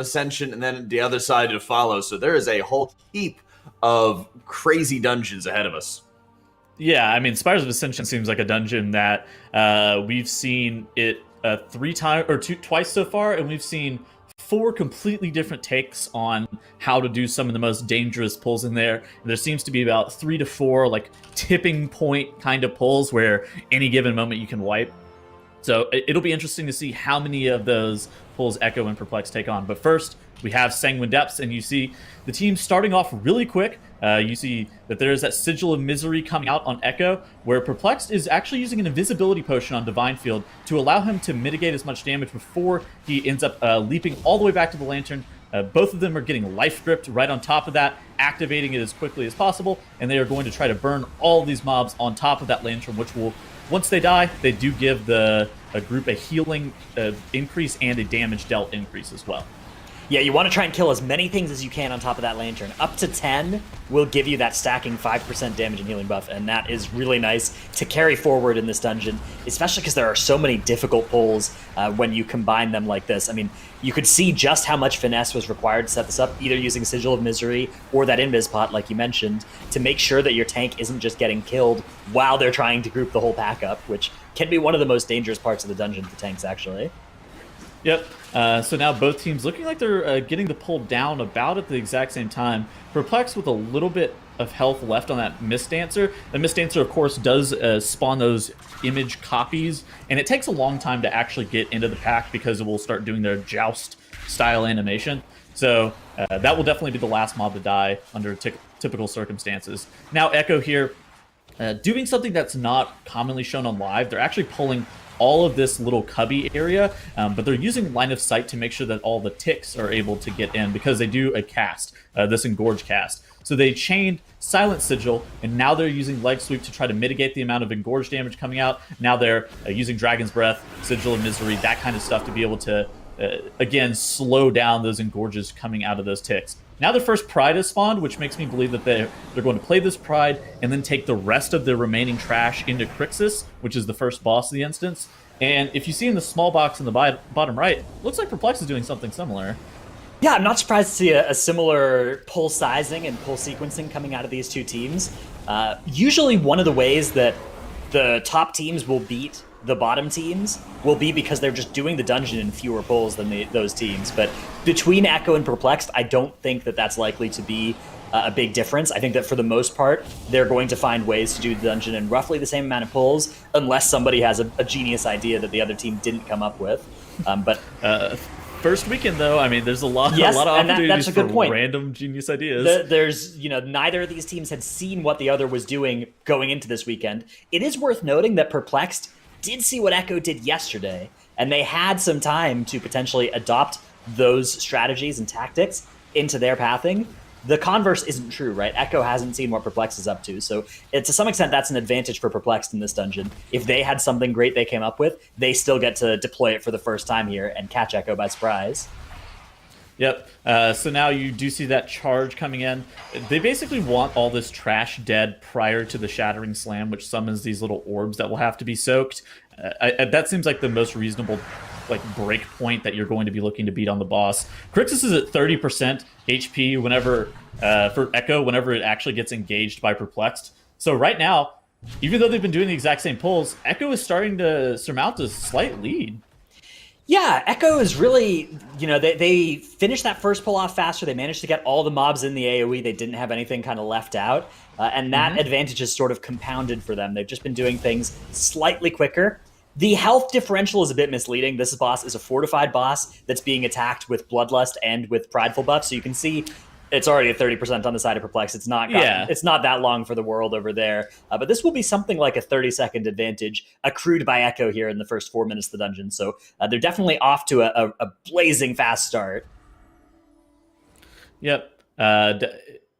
Ascension, and then the other side to follow. So there is a whole heap of crazy dungeons ahead of us. Yeah, I mean, Spires of Ascension seems like a dungeon that we've seen it twice so far, and we've seen 4 completely different takes on how to do some of the most dangerous pulls in there. And there seems to be about 3 to 4 like tipping point kind of pulls where any given moment you can wipe. So it'll be interesting to see how many of those pulls Echo and Perplexed take on. But first, we have Sanguine Depths, and you see the team starting off really quick. You see that there's that Sigil of Misery coming out on Echo, where Perplexed is actually using an invisibility potion on Divine Field to allow him to mitigate as much damage before he ends up leaping all the way back to the Lantern. Both of them are getting Life Gripped right on top of that, activating it as quickly as possible, and they are going to try to burn all of these mobs on top of that Lantern, which will, once they die, they do give a group a healing increase and a damage dealt increase as well. Yeah, you want to try and kill as many things as you can on top of that Lantern. Up to 10 will give you that stacking 5% damage and healing buff, and that is really nice to carry forward in this dungeon, especially because there are so many difficult pulls when you combine them like this. I mean, you could see just how much finesse was required to set this up, either using Sigil of Misery or that Invis Pot, like you mentioned, to make sure that your tank isn't just getting killed while they're trying to group the whole pack up, which can be one of the most dangerous parts of the dungeon for tanks, actually. Yep. So now both teams looking like they're getting the pull down about at the exact same time. Perplexed with a little bit of health left on that Mist Dancer. The Mist Dancer, of course, does spawn those image copies, and it takes a long time to actually get into the pack because it will start doing their joust-style animation. So that will definitely be the last mob to die under typical circumstances. Now Echo here, doing something that's not commonly shown on live. They're actually pulling all of this little cubby area, but they're using line of sight to make sure that all the ticks are able to get in because they do a cast, this Engorge cast. So they chained Silent Sigil, and now they're using Leg Sweep to try to mitigate the amount of Engorge damage coming out. Now they're using Dragon's Breath, Sigil of Misery, that kind of stuff to be able to, again, slow down those Engorges coming out of those ticks. Now their first Pride is spawned, which makes me believe that they're going to play this Pride and then take the rest of their remaining trash into Crixus, which is the first boss of the instance. And if you see in the small box in the bottom right, looks like Perplex is doing something similar. Yeah, I'm not surprised to see a similar pull sizing and pull sequencing coming out of these two teams. Usually one of the ways that the top teams will beat the bottom teams will be because they're just doing the dungeon in fewer pulls than those teams. But between Echo and Perplexed, I don't think that that's likely to be a big difference. I think that for the most part, they're going to find ways to do the dungeon in roughly the same amount of pulls, unless somebody has a genius idea that the other team didn't come up with. First weekend, though, I mean, there's a lot of opportunities that's a good for point. Random genius ideas. There's, neither of these teams had seen what the other was doing going into this weekend. It is worth noting that Perplexed did see what Echo did yesterday, and they had some time to potentially adopt those strategies and tactics into their pathing. The converse isn't true, right? Echo hasn't seen what Perplexed is up to, so to some extent that's an advantage for Perplexed in this dungeon. If they had something great they came up with, they still get to deploy it for the first time here and catch Echo by surprise. Yep. So now you do see that charge coming in. They basically want all this trash dead prior to the Shattering Slam, which summons these little orbs that will have to be soaked. That seems like the most reasonable break point that you're going to be looking to beat on the boss. Crixus is at 30% HP whenever for Echo whenever it actually gets engaged by Perplexed. So right now, even though they've been doing the exact same pulls, Echo is starting to surmount a slight lead. Yeah, Echo is really, they finished that first pull off faster. They managed to get all the mobs in the AoE. They didn't have anything kind of left out. And that advantage is sort of compounded for them. They've just been doing things slightly quicker. The health differential is a bit misleading. This boss is a fortified boss that's being attacked with Bloodlust and with Prideful buff. So you can see it's already at 30% on the side of Perplex. It's not it's not that long for the world over there. But this will be something like a 30-second advantage accrued by Echo here in the first 4 minutes of the dungeon. So they're definitely off to a blazing fast start. Yep.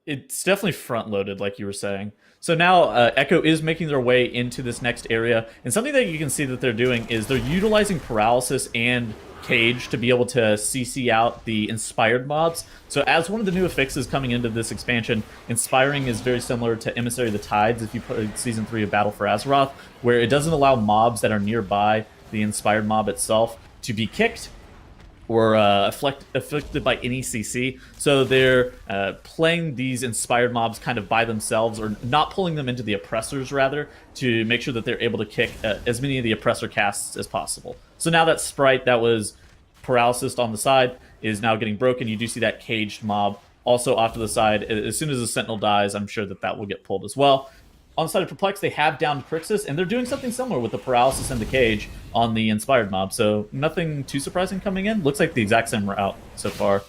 It's definitely front-loaded, like you were saying. So now Echo is making their way into this next area. And something that you can see that they're doing is they're utilizing Paralysis and Cage to be able to CC out the Inspired mobs. So as one of the new affixes coming into this expansion, Inspiring is very similar to Emissary of the Tides if you put Season 3 of Battle for Azeroth, where it doesn't allow mobs that are nearby the Inspired mob itself to be kicked or afflicted by any CC. So they're playing these inspired mobs kind of by themselves, or not pulling them into the oppressors, rather, to make sure that they're able to kick as many of the oppressor casts as possible. So now that sprite that was paralysis on the side is now getting broken. You do see that caged mob also off to the side. As soon as the sentinel dies, I'm sure that will get pulled as well. On the side of Perplexed, they have downed Crixus, and they're doing something similar with the paralysis and the cage on the inspired mob. So nothing too surprising coming in. Looks like the exact same route so far.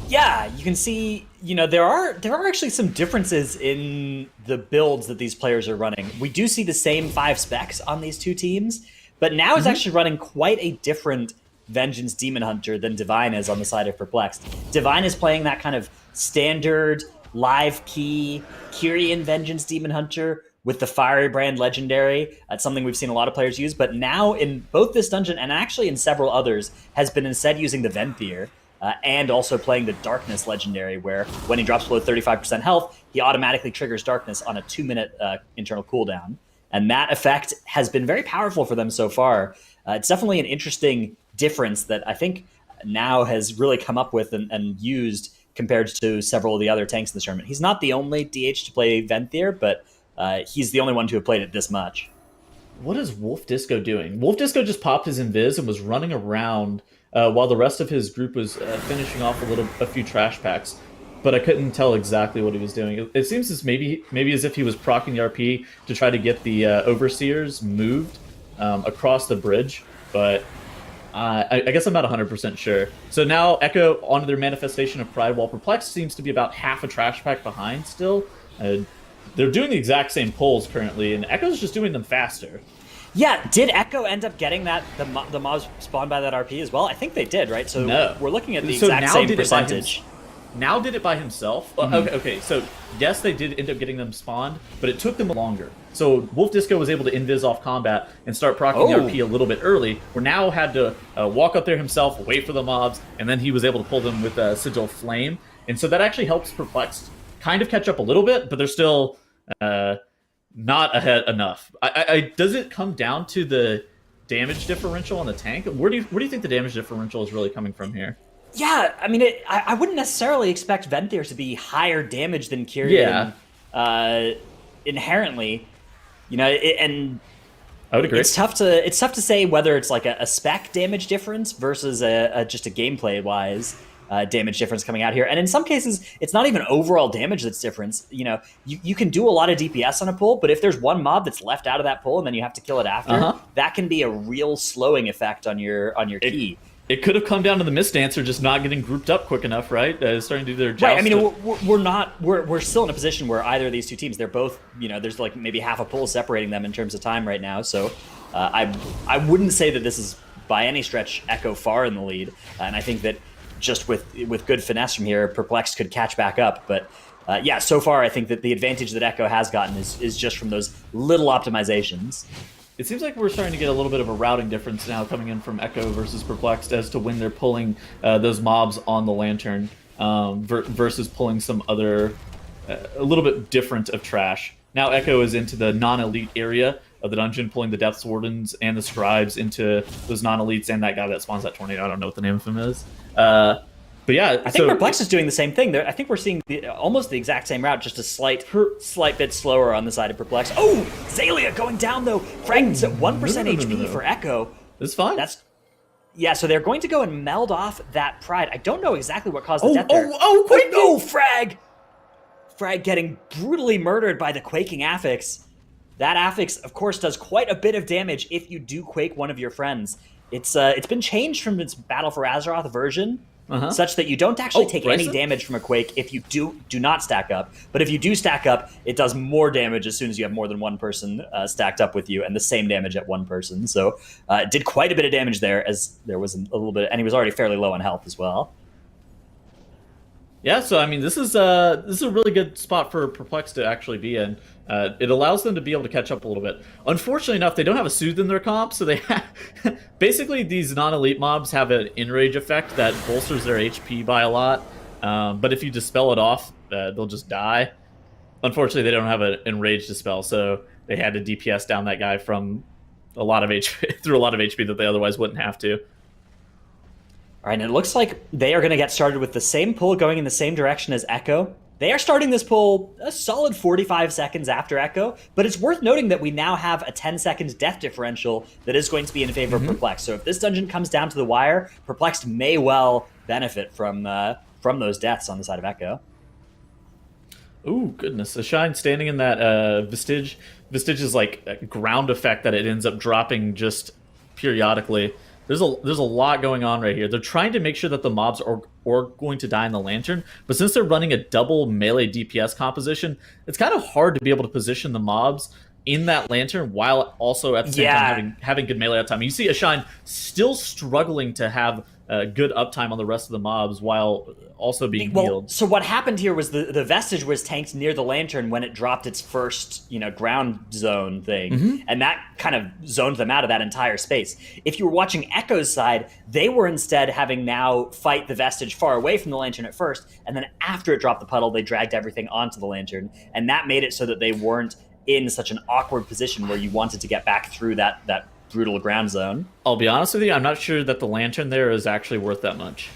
Yeah, you can see, there are actually some differences in the builds that these players are running. We do see the same 5 specs on these two teams, but now is actually running quite a different Vengeance Demon Hunter than Divine is on the side of Perplexed. Divine is playing that kind of standard live key Kyrian Vengeance Demon Hunter with the Fiery Brand Legendary. That's something we've seen a lot of players use, but now in both this dungeon and actually in several others has been instead using the Venthyr and also playing the Darkness Legendary, where when he drops below 35% health, he automatically triggers Darkness on a 2-minute internal cooldown. And that effect has been very powerful for them so far. It's definitely an interesting difference that I think now has really come up with and used compared to several of the other tanks in the tournament. He's not the only DH to play Venthyr, but he's the only one to have played it this much. What is Wolf Disco doing? Wolf Disco just popped his invis and was running around while the rest of his group was finishing off a few trash packs, but I couldn't tell exactly what he was doing. It seems as maybe as if he was proccing the RP to try to get the Overseers moved across the bridge, but I guess I'm not 100% sure. So now Echo onto their Manifestation of Pride, while Perplexed seems to be about half a trash pack behind still. They're doing the exact same pulls currently, and Echo's just doing them faster. Yeah, did Echo end up getting the mobs spawned by that RP as well? I think they did, right? So no. We're looking at the exact same percentage. Now did it by himself? Okay, so yes, they did end up getting them spawned, but it took them longer. So Wolf Disco was able to invis off combat and start proccing the RP a little bit early, where now had to walk up there himself, wait for the mobs, and then he was able to pull them with Sigil Flame. And so that actually helps Perplexed kind of catch up a little bit, but they're still not ahead enough. Does it come down to the damage differential on the tank? Where do you think the damage differential is really coming from here? Yeah, I mean, I wouldn't necessarily expect Venthyr to be higher damage than Kyrian inherently. And I would agree. It's tough to say whether it's like a spec damage difference versus just a gameplay wise damage difference coming out here. And in some cases, it's not even overall damage that's difference. You can do a lot of DPS on a pull, but if there's one mob that's left out of that pull and then you have to kill it after, that can be a real slowing effect on your key. It could have come down to the Mistdancer just not getting grouped up quick enough, right? Starting to do their joust. Right. I mean, we're still in a position where either of these two teams, they're both, there's like maybe half a pull separating them in terms of time right now. So I wouldn't say that this is by any stretch Echo far in the lead, and I think that just with good finesse from here, Perplexed could catch back up. But so far I think that the advantage that Echo has gotten is just from those little optimizations. It seems like we're starting to get a little bit of a routing difference now coming in from Echo versus Perplexed as to when they're pulling those mobs on the Lantern versus pulling some other, a little bit different of trash. Now Echo is into the non-elite area of the dungeon, pulling the Death's Wardens and the Scribes into those non-elites and that guy that spawns that tornado. I don't know what the name of him is. But yeah, I think Perplexed is doing the same thing. I think we're seeing almost the exact same route, just a slight bit slower on the side of Perplexed. Oh, Zalia going down though. Frank's at 1% HP for Echo. That's fine. So they're going to go and meld off that Pride. I don't know exactly what caused the death there. Quick! No, Frag! Frag getting brutally murdered by the Quaking Affix. That Affix, of course, does quite a bit of damage if you do Quake one of your friends. It's been changed from its Battle for Azeroth version, such that you don't actually take any damage from a Quake if you do not stack up. But if you do stack up, it does more damage as soon as you have more than one person stacked up with you, and the same damage at one person. So it did quite a bit of damage there, as there was a little bit, and he was already fairly low on health as well. Yeah, so I mean, this is a really good spot for Perplexed to actually be in. It allows them to be able to catch up a little bit. Unfortunately enough, they don't have a Soothe in their comp, so they have basically these non-elite mobs have an enrage effect that bolsters their HP by a lot. But if you dispel it off, they'll just die. Unfortunately, they don't have an enrage dispel, so they had to DPS down that guy from a lot of HP through a lot of HP that they otherwise wouldn't have to. All right, and it looks like they are going to get started with the same pull going in the same direction as Echo. They are starting this pull a solid 45 seconds after Echo, but it's worth noting that we now have a 10-second death differential that is going to be in favor of Perplexed. So if this dungeon comes down to the wire, Perplexed may well benefit from those deaths on the side of Echo. Ooh, goodness. A Shine standing in that Vestige. Vestige is like a ground effect that it ends up dropping just periodically. There's a lot going on right here. They're trying to make sure that the mobs are going to die in the Lantern, but since they're running a double melee DPS composition, it's kind of hard to be able to position the mobs in that Lantern while also at the same time having good melee uptime. You see Ashine still struggling to have good uptime on the rest of the mobs while also being healed. So what happened here was the Vestige was tanked near the Lantern when it dropped its first, ground zone thing, and that kind of zoned them out of that entire space. If you were watching Echo's side, they were instead having now fight the Vestige far away from the Lantern at first, and then after it dropped the puddle, they dragged everything onto the Lantern, and that made it so that they weren't in such an awkward position where you wanted to get back through that brutal ground zone. I'll be honest with you, I'm not sure that the Lantern there is actually worth that much.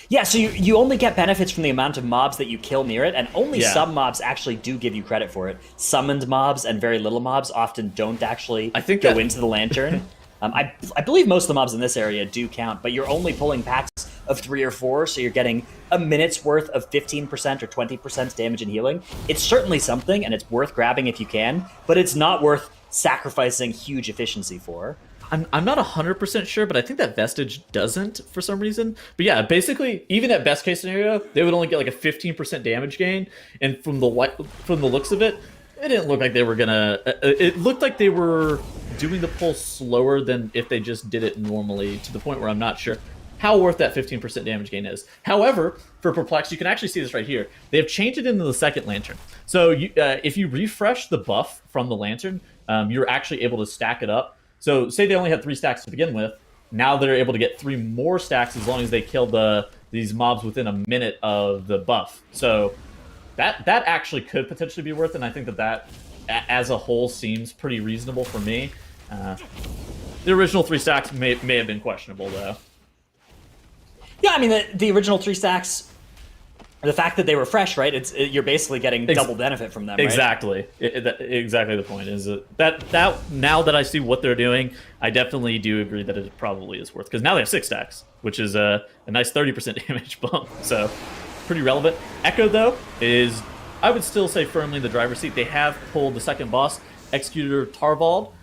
Yeah, so you only get benefits from the amount of mobs that you kill near it, and only some mobs actually do give you credit for it. Summoned mobs and very little mobs often don't actually go into the Lantern. I believe most of the mobs in this area do count, but you're only pulling packs of 3 or 4, so you're getting a minute's worth of 15% or 20% damage and healing. It's certainly something, and it's worth grabbing if you can, but it's not worth sacrificing huge efficiency for. I'm not 100% sure, but I think that Vestige doesn't for some reason. But yeah, basically, even at best case scenario, they would only get like a 15% damage gain, and from the looks of it, it didn't look like they were gonna. It looked like they were doing the pull slower than if they just did it normally, to the point where I'm not sure how worth that 15% damage gain is. However, for Perplexed, you can actually see this right here. They have changed it into the second Lantern. So if you refresh the buff from the Lantern, you're actually able to stack it up. So say they only had 3 stacks to begin with. Now they're able to get 3 more stacks as long as they kill these mobs within a minute of the buff. So that actually could potentially be worth it, and I think that as a whole seems pretty reasonable for me. The original 3 stacks may have been questionable, though. Yeah, I mean, the original 3 stacks, the fact that they were fresh, right? You're basically getting double benefit from them, right? Exactly. Exactly the point is that now that I see what they're doing, I definitely do agree that it probably is worth, because now they have 6 stacks, which is a nice 30% damage bump. So pretty relevant. Echo, though, is, I would still say, firmly in the driver's seat. They have pulled the second boss, Executor Tarvald.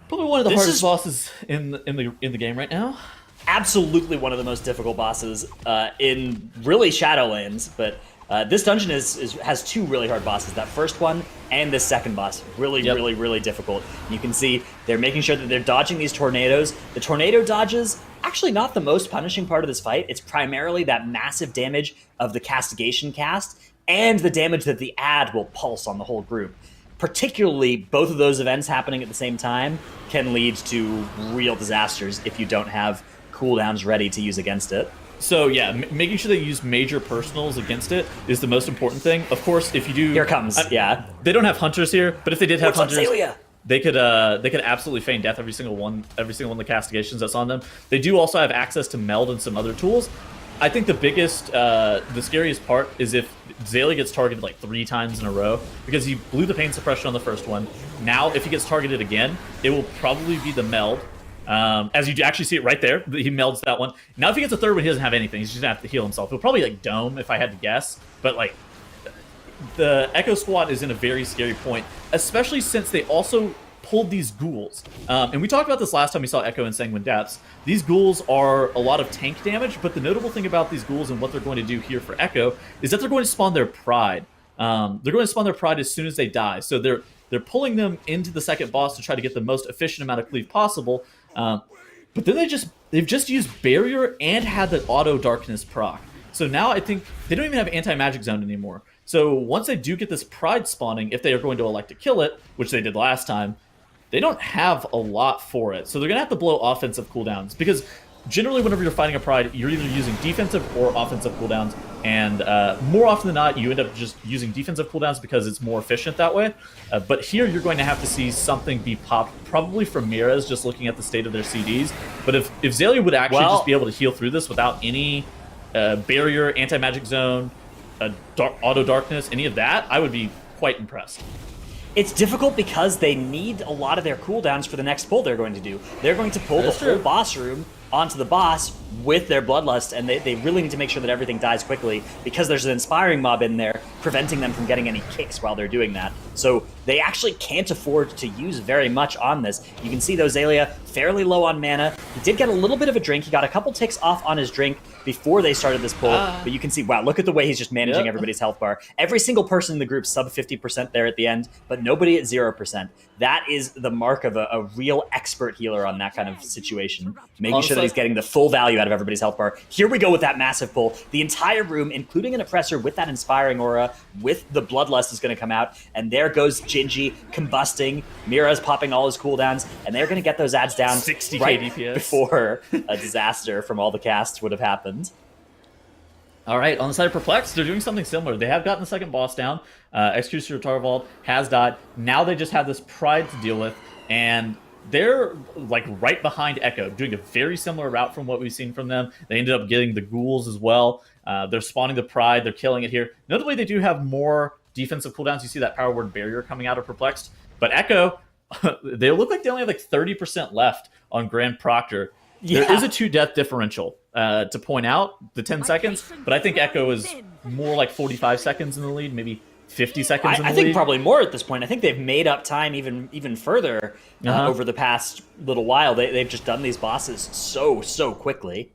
Probably one of the hardest bosses in the game right now. Absolutely one of the most difficult bosses in really Shadowlands, but this dungeon has 2 really hard bosses. That first one and this second boss, really difficult. You can see they're making sure that they're dodging these tornadoes. The tornado dodges, actually not the most punishing part of this fight. It's primarily that massive damage of the castigation cast and the damage that the ad will pulse on the whole group. Particularly, both of those events happening at the same time can lead to real disasters if you don't have cooldowns ready to use against it. So yeah, making sure they use major personals against it is the most important thing. Of course, if you do, here it comes. They don't have hunters here, but if they did have hunters, Zelia? they could absolutely feign death every single one of the castigations that's on them. They do also have access to meld and some other tools. I think the scariest part is if Zelia gets targeted like 3 times in a row, because he blew the pain suppression on the first one. Now, if he gets targeted again, it will probably be the meld. As you actually see it right there, he melds that one. Now, if he gets a third one, he doesn't have anything. He's just gonna have to heal himself. He'll probably like dome, if I had to guess. But like, the Echo Squad is in a very scary point, especially since they also pulled these ghouls. And we talked about this last time we saw Echo and Sanguine Depths. These ghouls are a lot of tank damage, but the notable thing about these ghouls and what they're going to do here for Echo is that they're going to spawn their pride. They're going to spawn their pride as soon as they die. So they're pulling them into the second boss to try to get the most efficient amount of cleave possible. But then they've just used barrier and had the auto darkness proc. So now I think they don't even have anti-magic zone anymore. So once they do get this pride spawning, if they are going to elect to kill it, which they did last time, they don't have a lot for it. So they're going to have to blow offensive cooldowns, because generally, whenever you're fighting a Pride, you're either using defensive or offensive cooldowns, and more often than not, you end up just using defensive cooldowns because it's more efficient that way. But here, you're going to have to see something be popped, probably from Mira's, just looking at the state of their CDs. But if Xaylia would actually just be able to heal through this without any barrier, anti-magic zone, auto darkness, any of that, I would be quite impressed. It's difficult because they need a lot of their cooldowns for the next pull they're going to do. They're going to pull the whole boss room onto the boss with their Bloodlust, and they really need to make sure that everything dies quickly because there's an Inspiring mob in there preventing them from getting any kicks while they're doing that. So they actually can't afford to use very much on this. You can see, though, Xaylia fairly low on mana. He did get a little bit of a drink. He got a couple ticks off on his drink before they started this pull, but you can see, wow, look at the way he's just managing everybody's health bar. Every single person in the group sub 50% there at the end, but nobody at 0%. That is the mark of a real expert healer on that kind of situation, making sure that he's getting the full value out of everybody's health bar. Here we go with that massive pull. The entire room, including an Oppressor with that Inspiring Aura, with the Bloodlust, is going to come out, and there goes Gingy combusting. Mira's popping all his cooldowns, and they're going to get those ads down 60 right DPS before a disaster from all the casts would have happened. All right, on the side of Perplexed, they're doing something similar. They have gotten the second boss down. Executioner Tarvald has died. Now they just have this Pride to deal with, and they're like right behind Echo, doing a very similar route from what we've seen from them. They ended up getting the ghouls as well. They're spawning the Pride. They're killing it here. Notably, they do have more defensive cooldowns. You see that Power Word Barrier coming out of Perplexed. But Echo, they look like they only have like 30% left on Grand Proctor. There is a 2-death differential to point out, the 10 seconds, but I think Echo is more like 45 seconds in the lead, maybe 50 seconds in the lead. I think probably more at this point. I think they've made up time even further over the past little while. They've just done these bosses so quickly.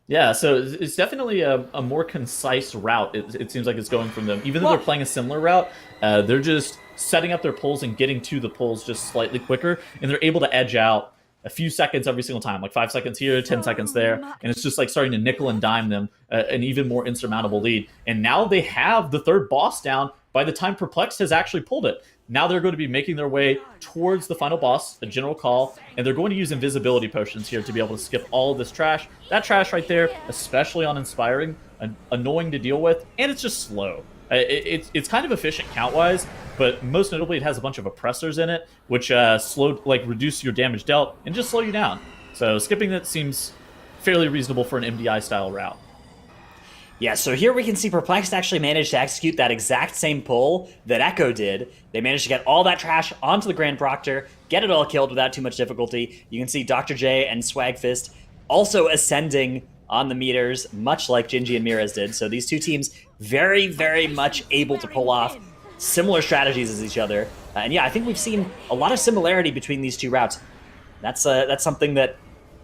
Yeah, so it's definitely a more concise route. It seems like it's going from them. Even though they're playing a similar route, they're just setting up their pulls and getting to the pulls just slightly quicker, and they're able to edge out a few seconds every single time, like 5 seconds here, 10 seconds there, and it's just like starting to nickel and dime them an even more insurmountable lead. And now they have the third boss down by the time Perplexed has actually pulled it. Now they're going to be making their way towards the final boss, the General Call, and they're going to use invisibility potions here to be able to skip all of this trash. That trash right there, especially on Inspiring, annoying to deal with, and it's just slow. It's kind of efficient count-wise, but most notably it has a bunch of oppressors in it, which reduce your damage dealt and just slow you down. So skipping that seems fairly reasonable for an MDI style route. Yeah, so here we can see Perplexed actually managed to execute that exact same pull that Echo did. They managed to get all that trash onto the Grand Proctor, get it all killed without too much difficulty. You can see Dr. J and Swagfist also ascending on the meters, much like Gingy and Mira's did. So these two teams very much able to pull off similar strategies as each other. And yeah, I think we've seen a lot of similarity between these two routes. That's something that,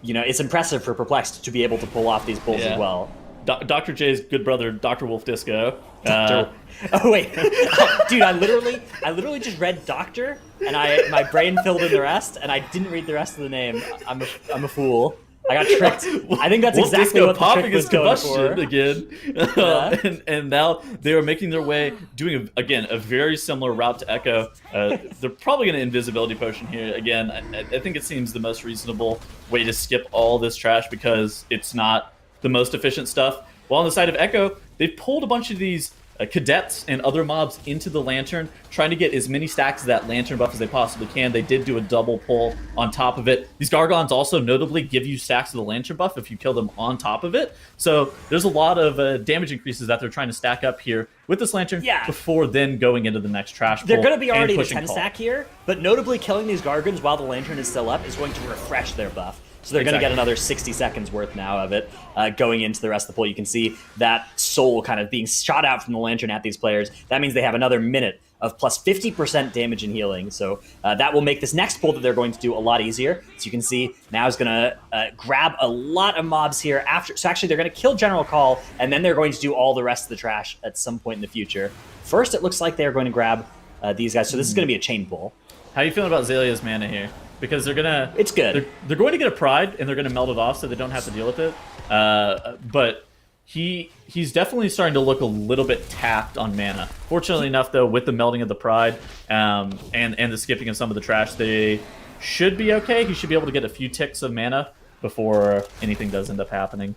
it's impressive for Perplexed to be able to pull off these pulls as well. Dr. J's good brother, Dr. Wolf Disco. Oh wait, dude! I literally just read Doctor, and my brain filled in the rest, and I didn't read the rest of the name. I'm a fool. I got tricked. I think that's Wolf exactly Disco what the popping trick his was going combustion for. again, Yeah. and now they are making their way, doing a very similar route to Echo. They're probably going to invisibility potion here again. I think it seems the most reasonable way to skip all this trash because it's not the most efficient stuff. While on the side of Echo, they've pulled a bunch of these cadets and other mobs into the Lantern, trying to get as many stacks of that Lantern buff as they possibly can. They did do a double pull on top of it. These Gargons also notably give you stacks of the Lantern buff if you kill them on top of it. So there's a lot of damage increases that they're trying to stack up here with this Lantern before then going into the next trash pull. They're going to be already the 10 pushing stack here, but notably killing these Gargons while the Lantern is still up is going to refresh their buff. So they're going to get another 60 seconds worth now of it going into the rest of the pull. You can see that soul kind of being shot out from the Lantern at these players. That means they have another minute of plus 50% damage and healing. So that will make this next pull that they're going to do a lot easier. So you can see now is going to grab a lot of mobs here after. So actually they're going to kill General Call, and then they're going to do all the rest of the trash at some point in the future. First, it looks like they're going to grab these guys. So this is going to be a chain pull. How are you feeling about Xaylia's mana here? Because they're gonna, it's good. They're going to get a Pride and they're going to melt it off, so they don't have to deal with it. But he's definitely starting to look a little bit tapped on mana. Fortunately enough, though, with the melting of the Pride and the skipping of some of the trash, they should be okay. He should be able to get a few ticks of mana before anything does end up happening.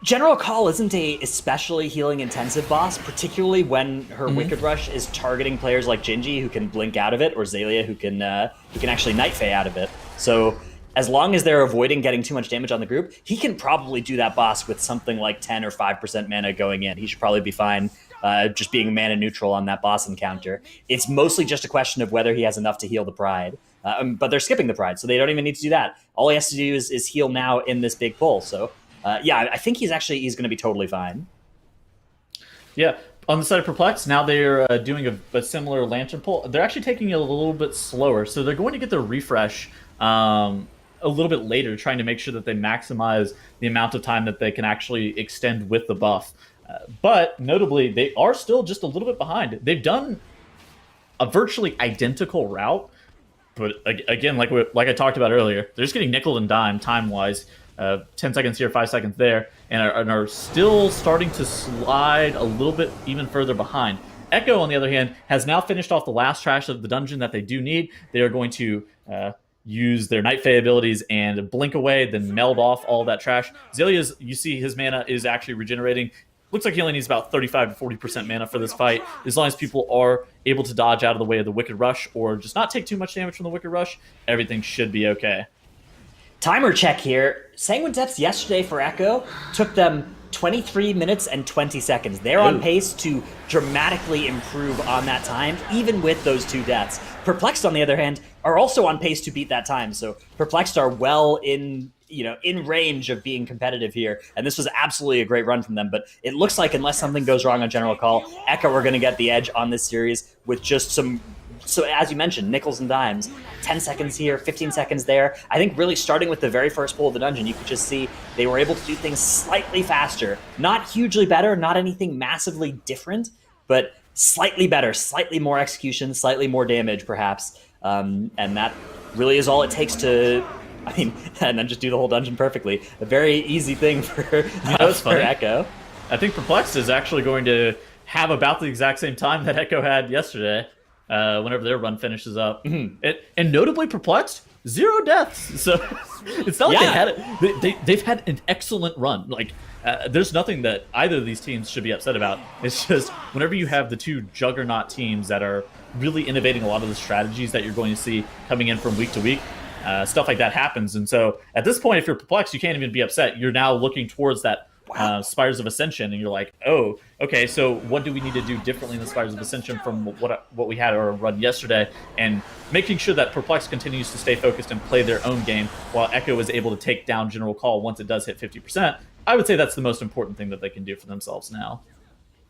General Call isn't a especially healing intensive boss, particularly when her Wicked Rush is targeting players like Gingy who can blink out of it, or Zalia who can actually Night Fae out of it. So as long as they're avoiding getting too much damage on the group, he can probably do that boss with something like 10 or 5% mana going in. He should probably be fine just being mana neutral on that boss encounter. It's mostly just a question of whether he has enough to heal the Pride. But they're skipping the Pride, so they don't even need to do that. All he has to do is heal now in this big pull. So yeah, I think he's going to be totally fine. Yeah, on the side of Perplexed, now they're doing a similar Lantern pull. They're actually taking it a little bit slower, so they're going to get their refresh a little bit later, trying to make sure that they maximize the amount of time that they can actually extend with the buff. But notably, they are still just a little bit behind. They've done a virtually identical route, but again, like I talked about earlier, they're just getting nickel and dime time-wise. 10 seconds here, 5 seconds there, and are still starting to slide a little bit even further behind. Echo, on the other hand, has now finished off the last trash of the dungeon that they do need. They are going to use their Night Fae abilities and blink away, then meld off all that trash. Zelia's, you see his mana is actually regenerating. Looks like he only needs about 35 to 40% mana for this fight. As long as people are able to dodge out of the way of the Wicked Rush or just not take too much damage from the Wicked Rush, everything should be okay. Timer check here. Sanguine Depths yesterday for Echo took them 23 minutes and 20 seconds. They're on pace to dramatically improve on that time, even with those 2 deaths. Perplexed, on the other hand, are also on pace to beat that time. So Perplexed are well in range of being competitive here. And this was absolutely a great run from them. But it looks like unless something goes wrong on General Call, Echo are going to get the edge on this series with just some... So as you mentioned, nickels and dimes, 10 seconds here, 15 seconds there. I think really starting with the very first pull of the dungeon, you could just see they were able to do things slightly faster. Not hugely better, not anything massively different, but slightly better, slightly more execution, slightly more damage perhaps. And that really is all it takes to, and then just do the whole dungeon perfectly. A very easy thing for Echo. I think Perplexed is actually going to have about the exact same time that Echo had yesterday. Whenever their run finishes up. And notably Perplexed, 0 deaths. So it's not like they had it. They've had an excellent run. Like, there's nothing that either of these teams should be upset about. It's just whenever you have the 2 juggernaut teams that are really innovating a lot of the strategies that you're going to see coming in from week to week, stuff like that happens. And so at this point, if you're Perplexed, you can't even be upset. You're now looking towards that Spires of Ascension, and you're like, oh, okay, so what do we need to do differently in the Spires of Ascension from what we had our run yesterday, and making sure that Perplexed continues to stay focused and play their own game while Echo is able to take down General Call once it does hit 50%. I would say that's the most important thing that they can do for themselves now.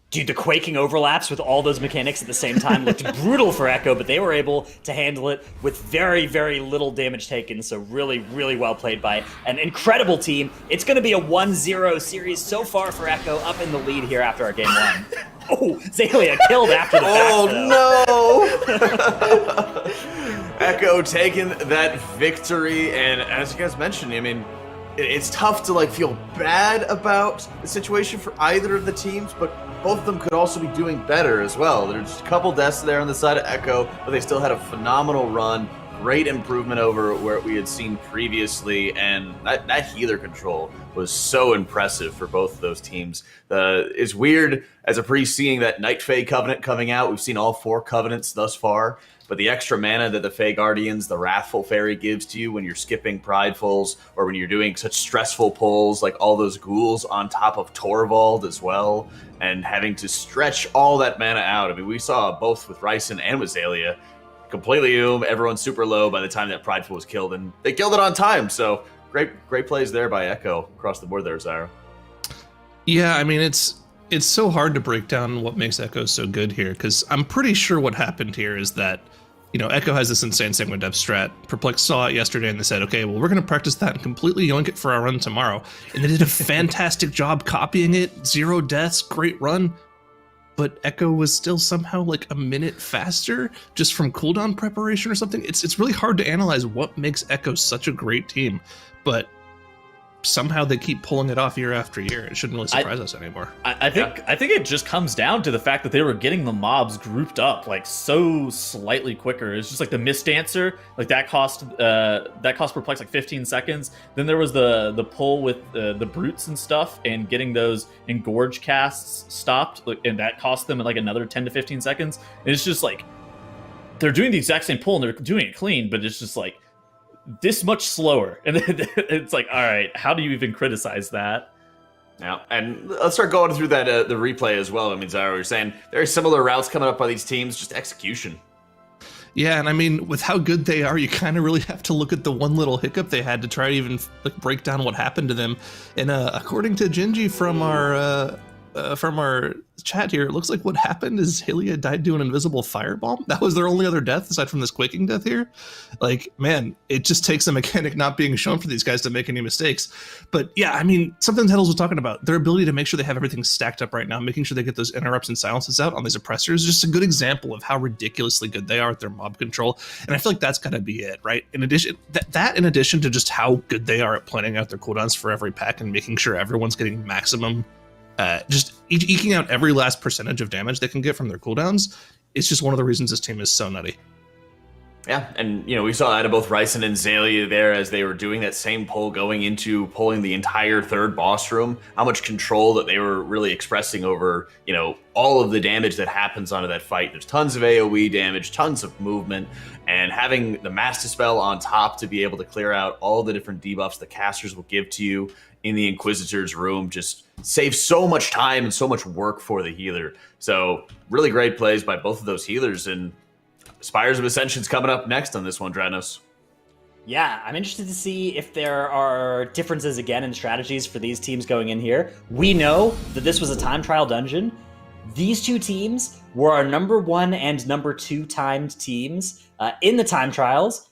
Dude, the quaking overlaps with all those mechanics at the same time looked brutal for Echo, but they were able to handle it with very, very little damage taken, so really, really well played by an incredible team. It's going to be a 1-0 series so far for Echo, up in the lead here after our game 1. Oh, Zalia killed after the fact, no! Echo taking that victory, and as you guys mentioned, it's tough to feel bad about the situation for either of the teams, but both of them could also be doing better as well. There's just a couple deaths there on the side of Echo, but they still had a phenomenal run. Great improvement over where we had seen previously, and that healer control was so impressive for both of those teams. It's weird as a pre seeing that Night Fae Covenant coming out. We've seen all 4 Covenants thus far, but the extra mana that the Fae Guardians, the Wrathful Fairy, gives to you when you're skipping Pridefuls or when you're doing such stressful pulls like all those ghouls on top of Torvald as well, and having to stretch all that mana out. We saw both with Ryson and with Zalia completely everyone's super low by the time that Prideful was killed, and they killed it on time. So great plays there by Echo across the board there, Zyro. Yeah, it's so hard to break down what makes Echo so good here, because I'm pretty sure what happened here is that Echo has this insane Sanguine Depth strat. Perplexed saw it yesterday and they said, okay, well, we're going to practice that and completely yoink it for our run tomorrow. And they did a fantastic job copying it. 0 deaths, great run. But Echo was still somehow a minute faster just from cooldown preparation or something. It's really hard to analyze what makes Echo such a great team. But somehow they keep pulling it off year after year. It shouldn't really surprise us anymore. I think it just comes down to the fact that they were getting the mobs grouped up like so slightly quicker. It's just like the misdancer, like that cost Perplex like 15 seconds. Then there was the pull with the brutes and stuff, and getting those engorge casts stopped, and that cost them like another 10 to 15 seconds. And it's just like they're doing the exact same pull and they're doing it clean, but it's just like this much slower. And it's like, all right, how do you even criticize that? Now, and let's start going through that the replay as well. I mean, Zyro, you're saying very similar routes coming up by these teams, just execution. Yeah, and I mean, with how good they are, you kind of really have to look at the one little hiccup they had to try to even like break down what happened to them. And according to Gingy from our chat here, it looks like what happened is Hylia died to an invisible fireball. That was their only other death aside from this quaking death here. Like, man, it just takes a mechanic not being shown for these guys to make any mistakes. But yeah, I mean, something Heddles was talking about, their ability to make sure they have everything stacked up right now, making sure they get those interrupts and silences out on these oppressors, is just a good example of how ridiculously good they are at their mob control. And I feel like that's got to be it, right? In addition, that in addition to just how good they are at planning out their cooldowns for every pack and making sure everyone's getting maximum just eking out every last percentage of damage they can get from their cooldowns. It's just one of the reasons this team is so nutty. Yeah, and we saw that of both Ryzen and Zalia there as they were doing that same pull, going into pulling the entire third boss room, how much control that they were really expressing over, all of the damage that happens onto that fight. There's tons of AoE damage, tons of movement, and having the Master Spell on top to be able to clear out all the different debuffs the casters will give to you in the Inquisitor's room just saves so much time and so much work for the healer. So really great plays by both of those healers, and Spires of Ascension's coming up next on this one, Dranos. Yeah, I'm interested to see if there are differences again in strategies for these teams going in here. We know that this was a time trial dungeon. These two teams were our number 1 and number 2 timed teams in the time trials.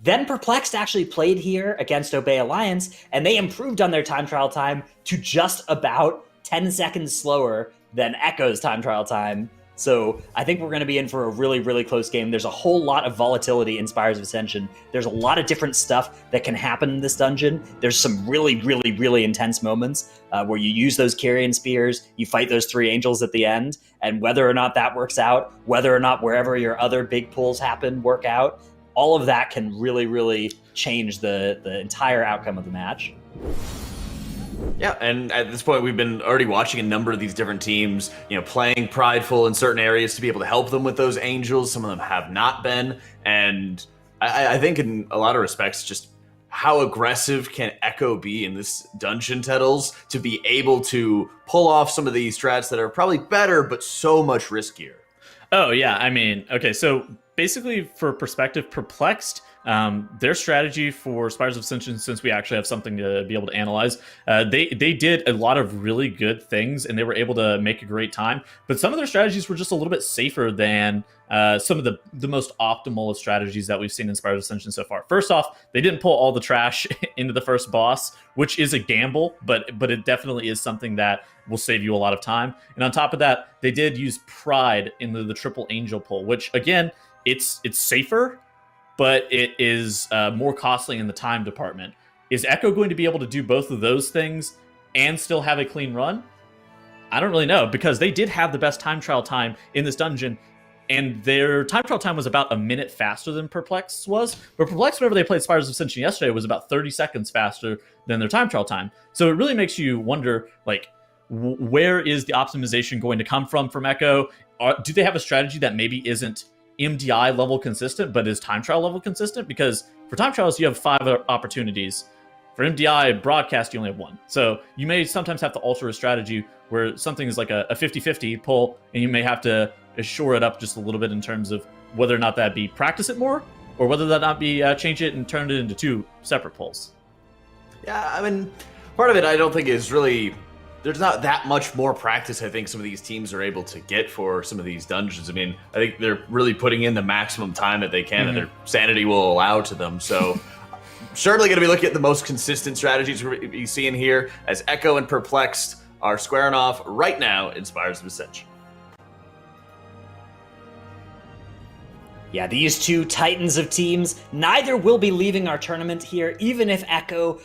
Then Perplexed actually played here against Obey Alliance, and they improved on their time trial time to just about 10 seconds slower than Echo's time trial time. So I think we're going to be in for a really, really close game. There's a whole lot of volatility in Spires of Ascension. There's a lot of different stuff that can happen in this dungeon. There's some really, really, really intense moments where you use those Kyrian Spears, you fight those 3 angels at the end, and whether or not that works out, whether or not wherever your other big pulls happen work out, all of that can really, really change the entire outcome of the match. Yeah, and at this point, we've been already watching a number of these different teams, playing prideful in certain areas to be able to help them with those angels. Some of them have not been, and I think in a lot of respects, just how aggressive can Echo be in this dungeon, Tettles, to be able to pull off some of these strats that are probably better, but so much riskier. Oh, yeah. I mean, okay, so basically for perspective, Perplexed, their strategy for Spires of Ascension, since we actually have something to be able to analyze, they did a lot of really good things and they were able to make a great time. But some of their strategies were just a little bit safer than some of the most optimal strategies that we've seen in Spires of Ascension so far. First off, they didn't pull all the trash into the first boss, which is a gamble, but it definitely is something that will save you a lot of time. And on top of that, they did use Pride into the triple angel pull, which again, it's safer, but it is more costly in the time department. Is Echo going to be able to do both of those things and still have a clean run? I don't really know, because they did have the best time trial time in this dungeon, and their time trial time was about a minute faster than Perplexed was. But Perplexed, whenever they played Spires of Ascension yesterday, was about 30 seconds faster than their time trial time. So it really makes you wonder, like, where is the optimization going to come from Echo? Do they have a strategy that maybe isn't MDI level consistent, but is time trial level consistent? Because for time trials, you have 5 opportunities. For MDI broadcast, you only have 1. So you may sometimes have to alter a strategy where something is like a 50-50 pull, and you may have to shore it up just a little bit in terms of whether or not that be practice it more, or whether that not be change it and turn it into 2 separate pulls. Yeah, I mean, part of it I don't think is really... There's not that much more practice I think some of these teams are able to get for some of these dungeons. I mean, I think they're really putting in the maximum time that they can and their sanity will allow to them. So certainly going to be looking at the most consistent strategies we're be seeing here as Echo and Perplexed are squaring off right now in Spires of Ascension. Yeah, these two titans of teams, neither will be leaving our tournament here, even if Echo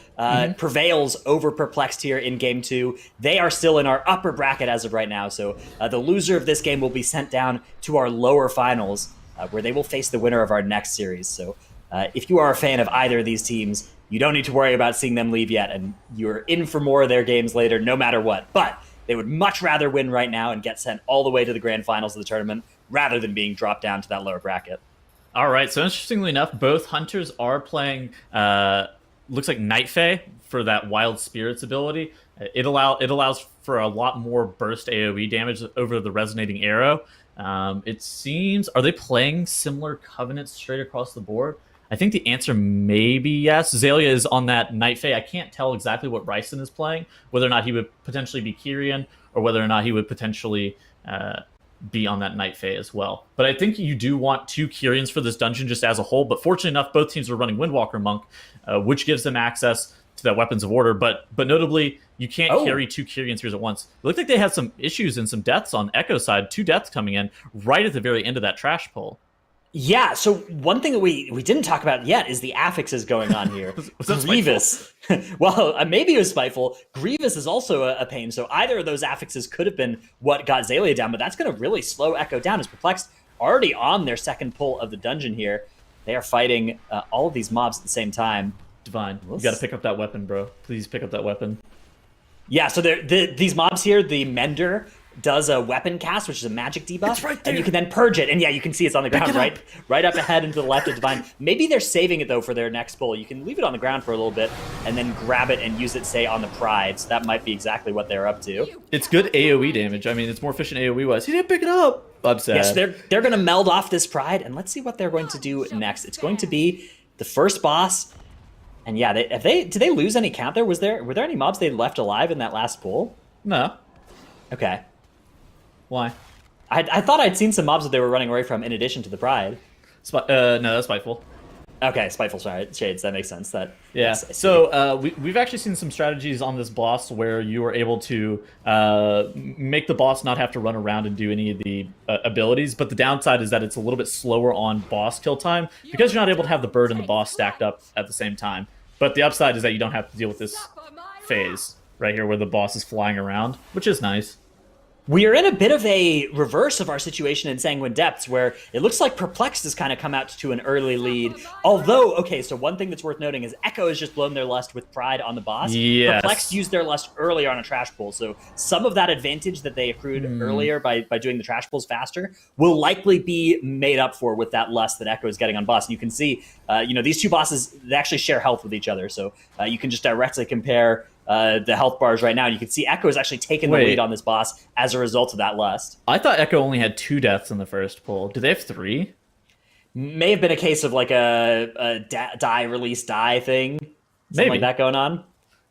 prevails over Perplexed here in Game 2. They are still in our upper bracket as of right now, so the loser of this game will be sent down to our lower finals, where they will face the winner of our next series. So if you are a fan of either of these teams, you don't need to worry about seeing them leave yet, and you're in for more of their games later, no matter what. But they would much rather win right now and get sent all the way to the grand finals of the tournament, rather than being dropped down to that lower bracket. All right, so interestingly enough, both hunters are playing, looks like Night Fae for that Wild Spirits ability. It allows for a lot more burst AoE damage over the Resonating Arrow. It seems, are they playing similar Covenants straight across the board? I think the answer may be yes. Zalia is on that Night Fae. I can't tell exactly what Ryson is playing, whether or not he would potentially be Kyrian, or whether or not he would potentially be on that Night Fae as well. But I think you do want 2 Kyrians for this dungeon just as a whole, but fortunately enough, both teams are running Windwalker Monk, which gives them access to that Weapons of Order, but notably, you can't carry 2 Kyrian Spears at once. It looked like they had some issues and some deaths on Echo's side, 2 deaths coming in right at the very end of that trash pull. Yeah, so one thing that we didn't talk about yet is the affixes going on here. Was that Grievous. Well, maybe it was spiteful. Grievous is also a pain, so either of those affixes could have been what got Zalia down, but that's going to really slow Echo down, as Perplexed already on their second pull of the dungeon here. They are fighting all of these mobs at the same time. Divine, you got to pick up that weapon, bro. Please pick up that weapon. Yeah, so these mobs here, the Mender does a weapon cast, which is a magic debuff. It's right there. And you can then purge it. And yeah, you can see it's on the ground, right up ahead and to the left of Divine. Maybe they're saving it, though, for their next pull. You can leave it on the ground for a little bit and then grab it and use it, say, on the Pride. So that might be exactly what they're up to. It's good AoE damage. I mean, it's more efficient AoE-wise. He didn't pick it up. I'm sad. Yes, they're going to meld off this Pride, and let's see what they're going to do next. It's going to be the first boss. And yeah, did they lose any count there? Were there any mobs they left alive in that last pull? No. Okay. Why? I thought I'd seen some mobs that they were running away from in addition to the Pride. No, that's Spiteful. Okay, Spiteful Shades, that makes sense. Yeah, yes, so we've actually seen some strategies on this boss where you are able to make the boss not have to run around and do any of the abilities, but the downside is that it's a little bit slower on boss kill time because you're not able to have the bird and the boss stacked up at the same time. But the upside is that you don't have to deal with this phase right here where the boss is flying around, which is nice. We are in a bit of a reverse of our situation in Sanguine Depths, where it looks like Perplexed has kind of come out to an early lead. Although, okay, so one thing that's worth noting is Echo has just blown their lust with Pride on the boss. Yes. Perplexed used their lust earlier on a trash pull, so some of that advantage that they accrued earlier by doing the trash pulls faster will likely be made up for with that lust that Echo is getting on boss. And you can see, these two bosses, they actually share health with each other, so you can just directly compare the health bars right now. And you can see Echo is actually taking the lead on this boss as a result of that lust. I thought Echo only had 2 deaths in the first pull. Do they have 3? May have been a case of like a die, release, die thing. Something like that going on.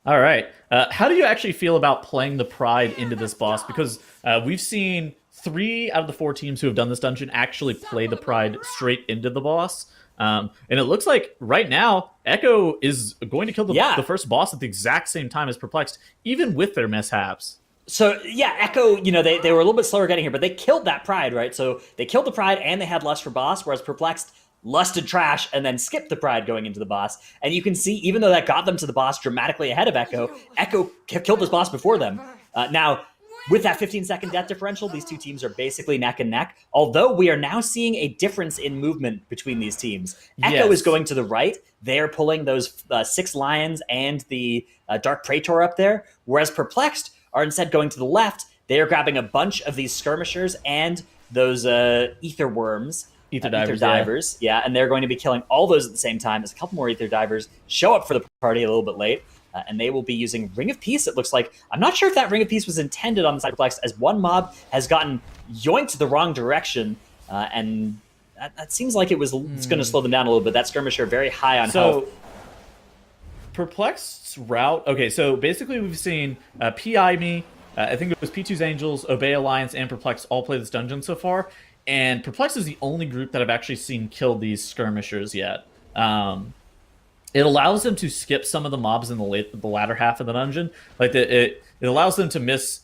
All right. How do you actually feel about playing the Pride into this boss? Because we've seen 3 out of the 4 teams who have done this dungeon actually play the Pride straight into the boss. And it looks like right now, Echo is going to kill the first boss at the exact same time as Perplexed, even with their mishaps. So, yeah, Echo, they were a little bit slower getting here, but they killed that Pride, right? So they killed the Pride and they had Lust for boss, whereas Perplexed lusted trash and then skipped the Pride going into the boss. And you can see, even though that got them to the boss dramatically ahead of Echo, Echo killed this boss before them. Now, with that 15-second death differential, these two teams are basically neck and neck, although we are now seeing a difference in movement between these teams. Echo is going to the right. They're pulling those 6 Lions and the Dark Praetor up there, whereas Perplexed are instead going to the left. They are grabbing a bunch of these Skirmishers and those Ether Worms. Ether Divers, yeah, and they're going to be killing all those at the same time as a couple more Ether Divers show up for the party a little bit late. And they will be using Ring of Peace, it looks like. I'm not sure if that Ring of Peace was intended on the side of Perplexed, as one mob has gotten yoinked the wrong direction, and that seems like it's going to slow them down a little bit. That Skirmisher very high on health. Perplexed's route... Okay, so basically we've seen PI Me, I think it was P2's Angels, Obey Alliance, and Perplexed all play this dungeon so far, and Perplexed is the only group that I've actually seen kill these Skirmishers yet. It allows them to skip some of the mobs in the latter half of the dungeon. Like it allows them to miss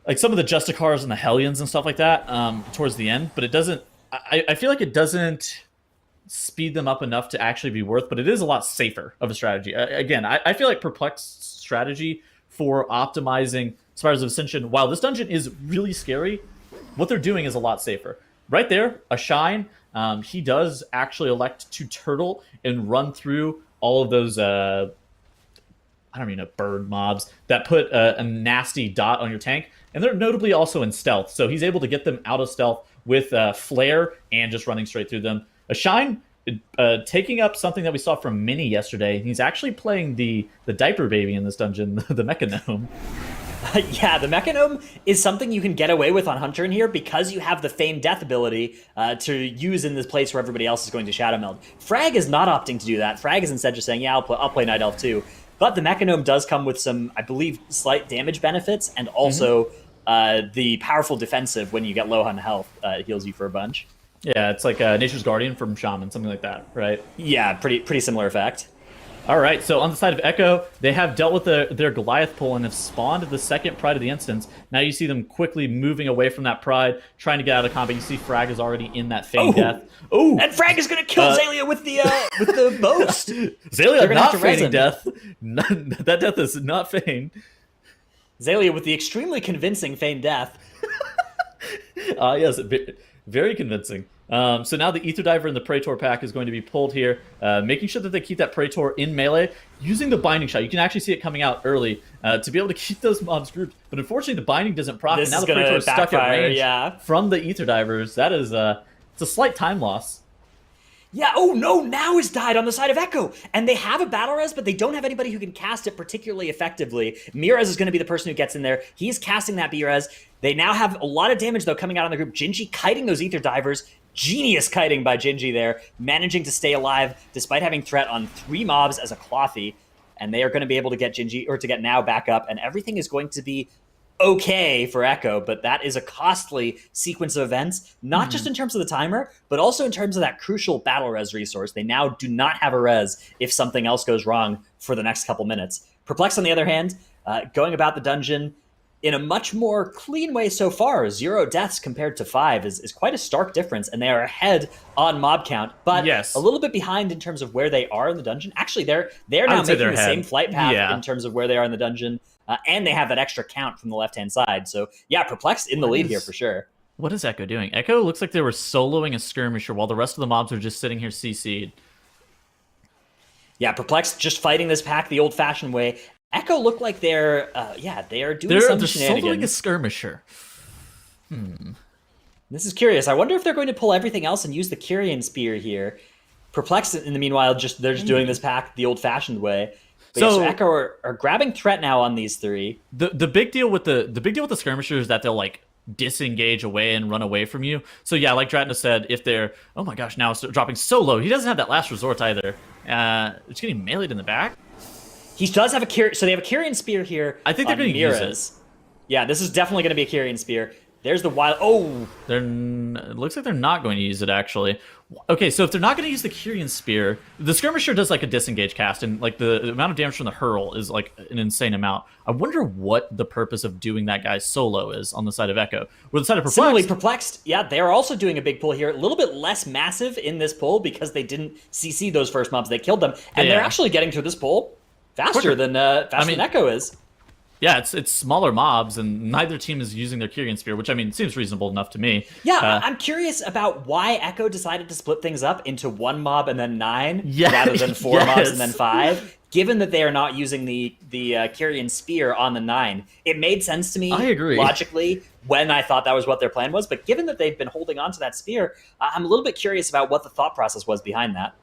like some of the Justicars and the Hellions and stuff like that towards the end. But it doesn't. I feel like it doesn't speed them up enough to actually be worth, but it is a lot safer of a strategy. Again, I feel like Perplexed's strategy for optimizing Spires of Ascension, while this dungeon is really scary, what they're doing is a lot safer. Right there, a Shine, he does actually elect to turtle and run through all of those, I don't even know, bird mobs that put a nasty dot on your tank. And they're notably also in stealth, so he's able to get them out of stealth with Flare and just running straight through them. A Shine taking up something that we saw from Mini yesterday. He's actually playing the diaper baby in this dungeon, the Mechanome. Yeah, the Mechanome is something you can get away with on Hunter in here because you have the Feigned Death ability to use in this place where everybody else is going to Shadow Meld. Frag is not opting to do that. Frag is instead just saying, yeah, I'll play Night Elf too. But the Mechanome does come with some, I believe, slight damage benefits, and also the powerful defensive when you get low on health. It heals you for a bunch. Yeah, it's like Nature's Guardian from Shaman, something like that, right? Yeah, pretty similar effect. All right, so on the side of Echo, they have dealt with their Goliath pull and have spawned the second Pride of the Instance. Now you see them quickly moving away from that Pride, trying to get out of combat. You see Frag is already in that Feigned Death. Oh, and Frag is going to kill Zalia with the boast. Zalia not feigning death. That death is not feigned. Zalia with the extremely convincing Feigned Death. Yes, very convincing. So now the Ether Diver and the Praetor pack is going to be pulled here, making sure that they keep that Praetor in melee, using the Binding Shot. You can actually see it coming out early to be able to keep those mobs grouped. But unfortunately, the Binding doesn't proc, and now the Praetor is stuck at range from the Ether Divers. That is it's a slight time loss. Yeah, oh no, now is died on the side of Echo. And they have a battle res, but they don't have anybody who can cast it particularly effectively. Mirez is going to be the person who gets in there. He's casting that B-res. They now have a lot of damage, though, coming out on the group. Gingy kiting those Ether Divers. Genius kiting by Gingy there, managing to stay alive despite having threat on 3 mobs as a Clothy. And they are going to be able to get Gingy, or to get now back up, and everything is going to be okay for Echo, but that is a costly sequence of events, not just in terms of the timer, but also in terms of that crucial battle res resource. They now do not have a res if something else goes wrong for the next couple minutes. Perplexed, on the other hand, going about the dungeon in a much more clean way so far. 0 deaths compared to 5 is quite a stark difference, and they are ahead on mob count, but a little bit behind in terms of where they are in the dungeon. Actually, they're now making the same flight path in terms of where they are in the dungeon. And they have that extra count from the left-hand side. So, yeah, Perplexed in the lead here for sure. What is Echo doing? Echo looks like they were soloing a skirmisher while the rest of the mobs are just sitting here CC'd. Yeah, Perplexed just fighting this pack the old-fashioned way. Echo look like they are doing some shenanigans. They're soloing a skirmisher. This is curious. I wonder if they're going to pull everything else and use the Kyrian Spear here. Perplexed, in the meanwhile, they're just doing this pack the old-fashioned way. So Echo are grabbing threat now on these 3. The big deal with the skirmishers is that they'll like disengage away and run away from you. So yeah, like Dratna said, if they're now it's dropping so low, he doesn't have that last resort either. It's getting meleeed in the back. He does have so they have a Kyrian Spear here. I think they're going to use it. Yeah, this is definitely going to be a Kyrian Spear. There's the wild. Oh, it looks like they're not going to use it actually. Okay, so if they're not going to use the Kyrian Spear, the skirmisher does like a disengage cast, and like the amount of damage from the hurl is like an insane amount. I wonder what the purpose of doing that guy solo is on the side of Echo. With the side of Perplexed, similarly, Perplexed, yeah, they're also doing a big pull here. A little bit less massive in this pull because they didn't CC those first mobs. They killed them, and they're actually getting through this pull faster than Echo is. Yeah, it's smaller mobs, and neither team is using their Kyrian Spear, which, I mean, seems reasonable enough to me. Yeah, I'm curious about why Echo decided to split things up into 1 mob and then 9, rather than 4 mobs and then 5, given that they are not using the Kyrian Spear on the 9. It made sense to me, I agree, logically, when I thought that was what their plan was, but given that they've been holding on to that Spear, I'm a little bit curious about what the thought process was behind that.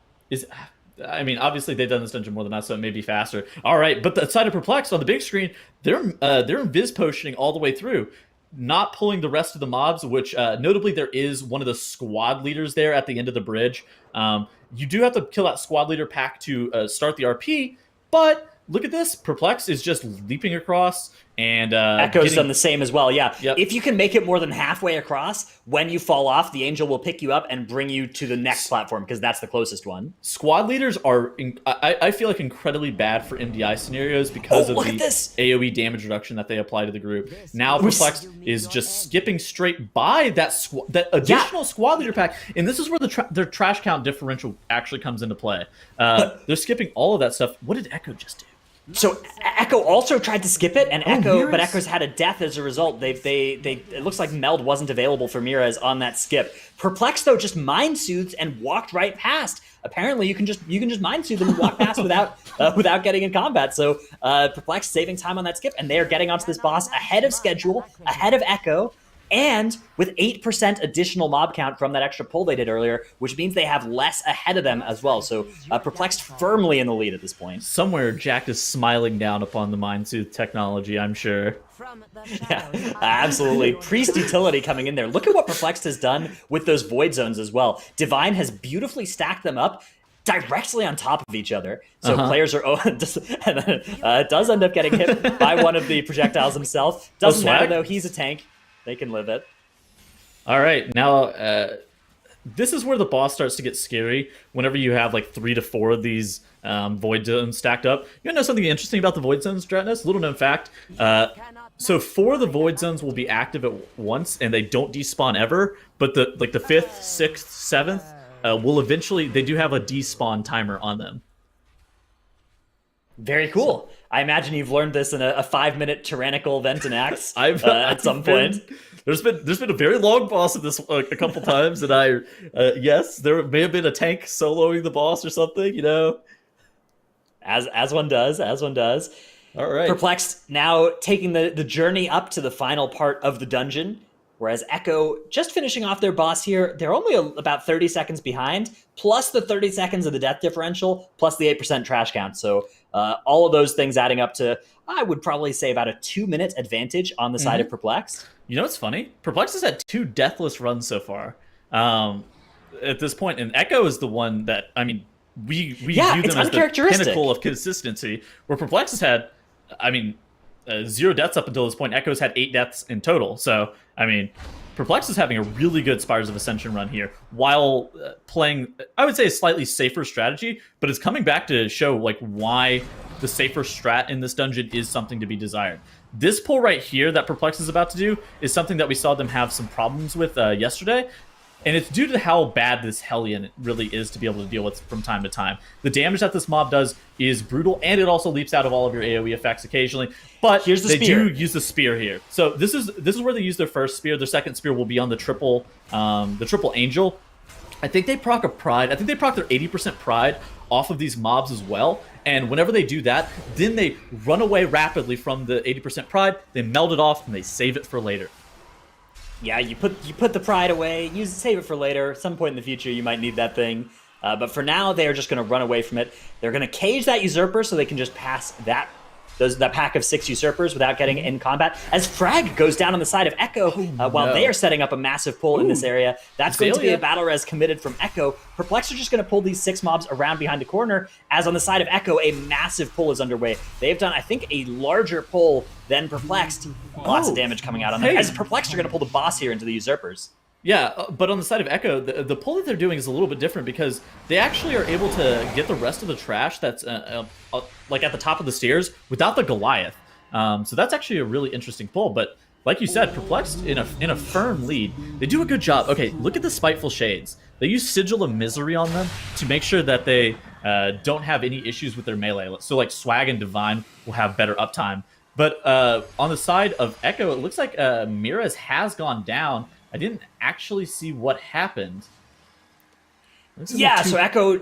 I mean, obviously they've done this dungeon more than us, so it may be faster. All right, but the side of Perplexed on the big screen, they're invis potioning all the way through, not pulling the rest of the mobs. Which notably, there is one of the squad leaders there at the end of the bridge. You do have to kill that squad leader pack to start the RP, but look at this. Perplexed is just leaping across And Echo's done the same as well, yeah. Yep. If you can make it more than halfway across, when you fall off, the angel will pick you up and bring you to the next platform, because that's the closest one. Squad leaders are, I feel like, incredibly bad for MDI scenarios because of the AoE damage reduction that they apply to the group. Now Perplexed is just skipping straight by that additional squad leader pack, and this is where their trash count differential actually comes into play. They're skipping all of that stuff. What did Echo just do? So Echo also tried to skip it, and but Echo's had a death as a result. It looks like Meld wasn't available for Mirez on that skip. Perplexed though just mind soothed and walked right past. Apparently you can just mind soothe and walk past without getting in combat. So Perplexed saving time on that skip, and they are getting onto this boss ahead of schedule, ahead of Echo. And with 8% additional mob count from that extra pull they did earlier, which means they have less ahead of them as well. So Perplexed firmly in the lead at this point. Somewhere Jack is smiling down upon the Mind Soothe technology, I'm sure. Yeah, absolutely. Priest utility coming in there. Look at what Perplexed has done with those void zones as well. Divine has beautifully stacked them up directly on top of each other. So players are does end up getting hit by one of the projectiles himself. Doesn't matter though, he's a tank. They can live it. All right, now this is where the boss starts to get scary. Whenever you have like 3 to 4 of these void zones stacked up, you know something interesting about the void zones, Dratnus? Little known fact. So 4 of the void zones will be active at once, and they don't despawn ever. But the 5th, 6th, 7th will eventually. They do have a despawn timer on them. Very cool. I imagine you've learned this in a 5-minute tyrannical vent and axe at some point. There's been a very long boss of this a couple times, and yes, there may have been a tank soloing the boss or something, you know. As one does. All right. Perplexed now taking the journey up to the final part of the dungeon, whereas Echo just finishing off their boss here. They're only about 30 seconds behind, plus the 30 seconds of the death differential, plus the 8% trash count. So all of those things adding up to, I would probably say, about a 2-minute advantage on the side of Perplexed. You know what's funny? Perplexed has had 2 deathless runs so far at this point, and Echo is the one that, I mean, we view them as the pinnacle of consistency, where Perplexed has had, 0 deaths up until this point. Echo's had 8 deaths in total. So, I mean, Perplexed is having a really good Spires of Ascension run here, while playing, I would say, a slightly safer strategy, but it's coming back to show like why the safer strat in this dungeon is something to be desired. This pull right here that Perplexed is about to do is something that we saw them have some problems with yesterday, and it's due to how bad this Hellion really is to be able to deal with from time to time. The damage that this mob does is brutal, and it also leaps out of all of your AoE effects occasionally. But they do use the spear here. So this is where they use their first spear. Their second spear will be on the triple angel. I think they proc a pride. I think they proc their 80% pride off of these mobs as well. And whenever they do that, then they run away rapidly from the 80% pride. They meld it off and they save it for later. Yeah, you put the pride away, save it for later. At some point in the future, you might need that thing. But for now, they are just going to run away from it. They're going to cage that usurper so they can just pass that pack of 6 usurpers without getting in combat. As Frag goes down on the side of Echo while they are setting up a massive pull in this area. That's going to be a battle res committed from Echo. Perplexed are just going to pull these 6 mobs around behind the corner, as on the side of Echo, a massive pull is underway. They've done, I think, a larger pull than Perplexed. Lots of damage coming out on them. As Perplexed are going to pull the boss here into the usurpers. Yeah, but on the side of Echo, the pull that they're doing is a little bit different, because they actually are able to get the rest of the trash that's like at the top of the stairs without the Goliath. So that's actually a really interesting pull. But like you said, Perplexed in a firm lead. They do a good job. Okay, look at the Spiteful Shades. They use Sigil of Misery on them to make sure that they don't have any issues with their melee. So like Swag and Divine will have better uptime. But on the side of Echo, it looks like Mirez has gone down. I didn't actually see what happened. Yeah, so Echo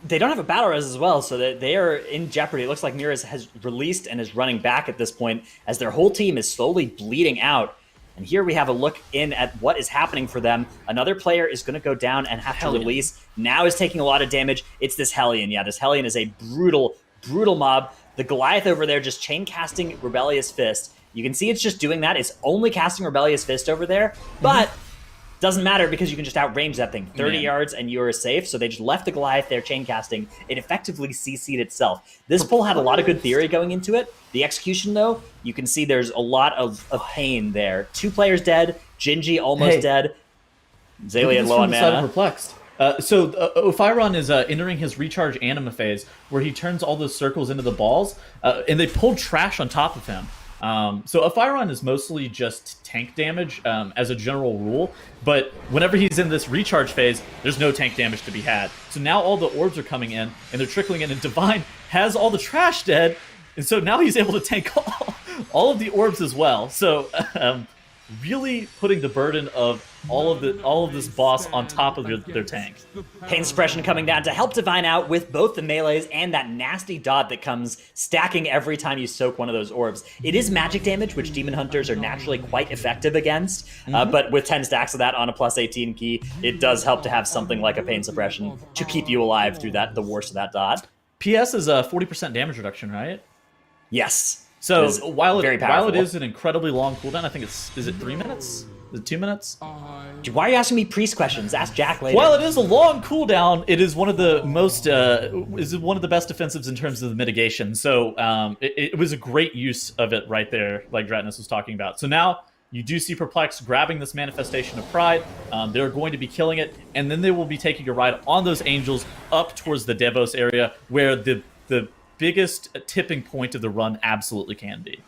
they don't have a battle res as well, so that they are in jeopardy. It looks like Mirez has released and is running back at this point, as their whole team is slowly bleeding out. And here we have a look in at what is happening for them. Another player is going to go down and have to release. Now is taking a lot of damage. It's this Hellion. Yeah, this Hellion is a brutal mob. The Goliath over there just chain casting Rebellious Fist. You can see it's just doing that. It's only casting Rebellious Fist over there, but Doesn't matter because you can just outrange that thing 30 Man. yards and you're safe. So they just left the Goliath there chain casting. It effectively CC'd itself. This pull had a lot of good theory going into it. The execution, though, you can see there's a lot of pain there. 2 players dead. Gingy almost dead. Zalian low on mana. Perplexed. So Ophiron is entering his recharge anima phase, where he turns all those circles into the balls, and they pulled trash on top of him. So Ophiron is mostly just tank damage as a general rule, but whenever he's in this recharge phase, there's no tank damage to be had. So now all the orbs are coming in, and they're trickling in, and Divine has all the trash dead, and so now he's able to tank all of the orbs as well. So really putting the burden of all of this boss on top of their tank. Pain suppression coming down to help Divine out with both the melees and that nasty dot that comes stacking every time you soak one of those orbs. It is magic damage, which Demon Hunters are naturally quite effective against, but with 10 stacks of that on a plus 18 key, it does help to have something like a pain suppression to keep you alive through the worst of that dot. PS is a 40% damage reduction, right? Yes. So while it is an incredibly long cooldown, I think is it 3 minutes? Is it 2 minutes? Dude, why are you asking me priest questions? Ask Jack later. While it is a long cooldown, it is one of the most one of the best defensives in terms of the mitigation. So it was a great use of it right there, like Dratnus was talking about. So now you do see Perplexed grabbing this manifestation of pride. They're going to be killing it, and then they will be taking a ride on those angels up towards the Devos area, where the biggest tipping point of the run absolutely can be.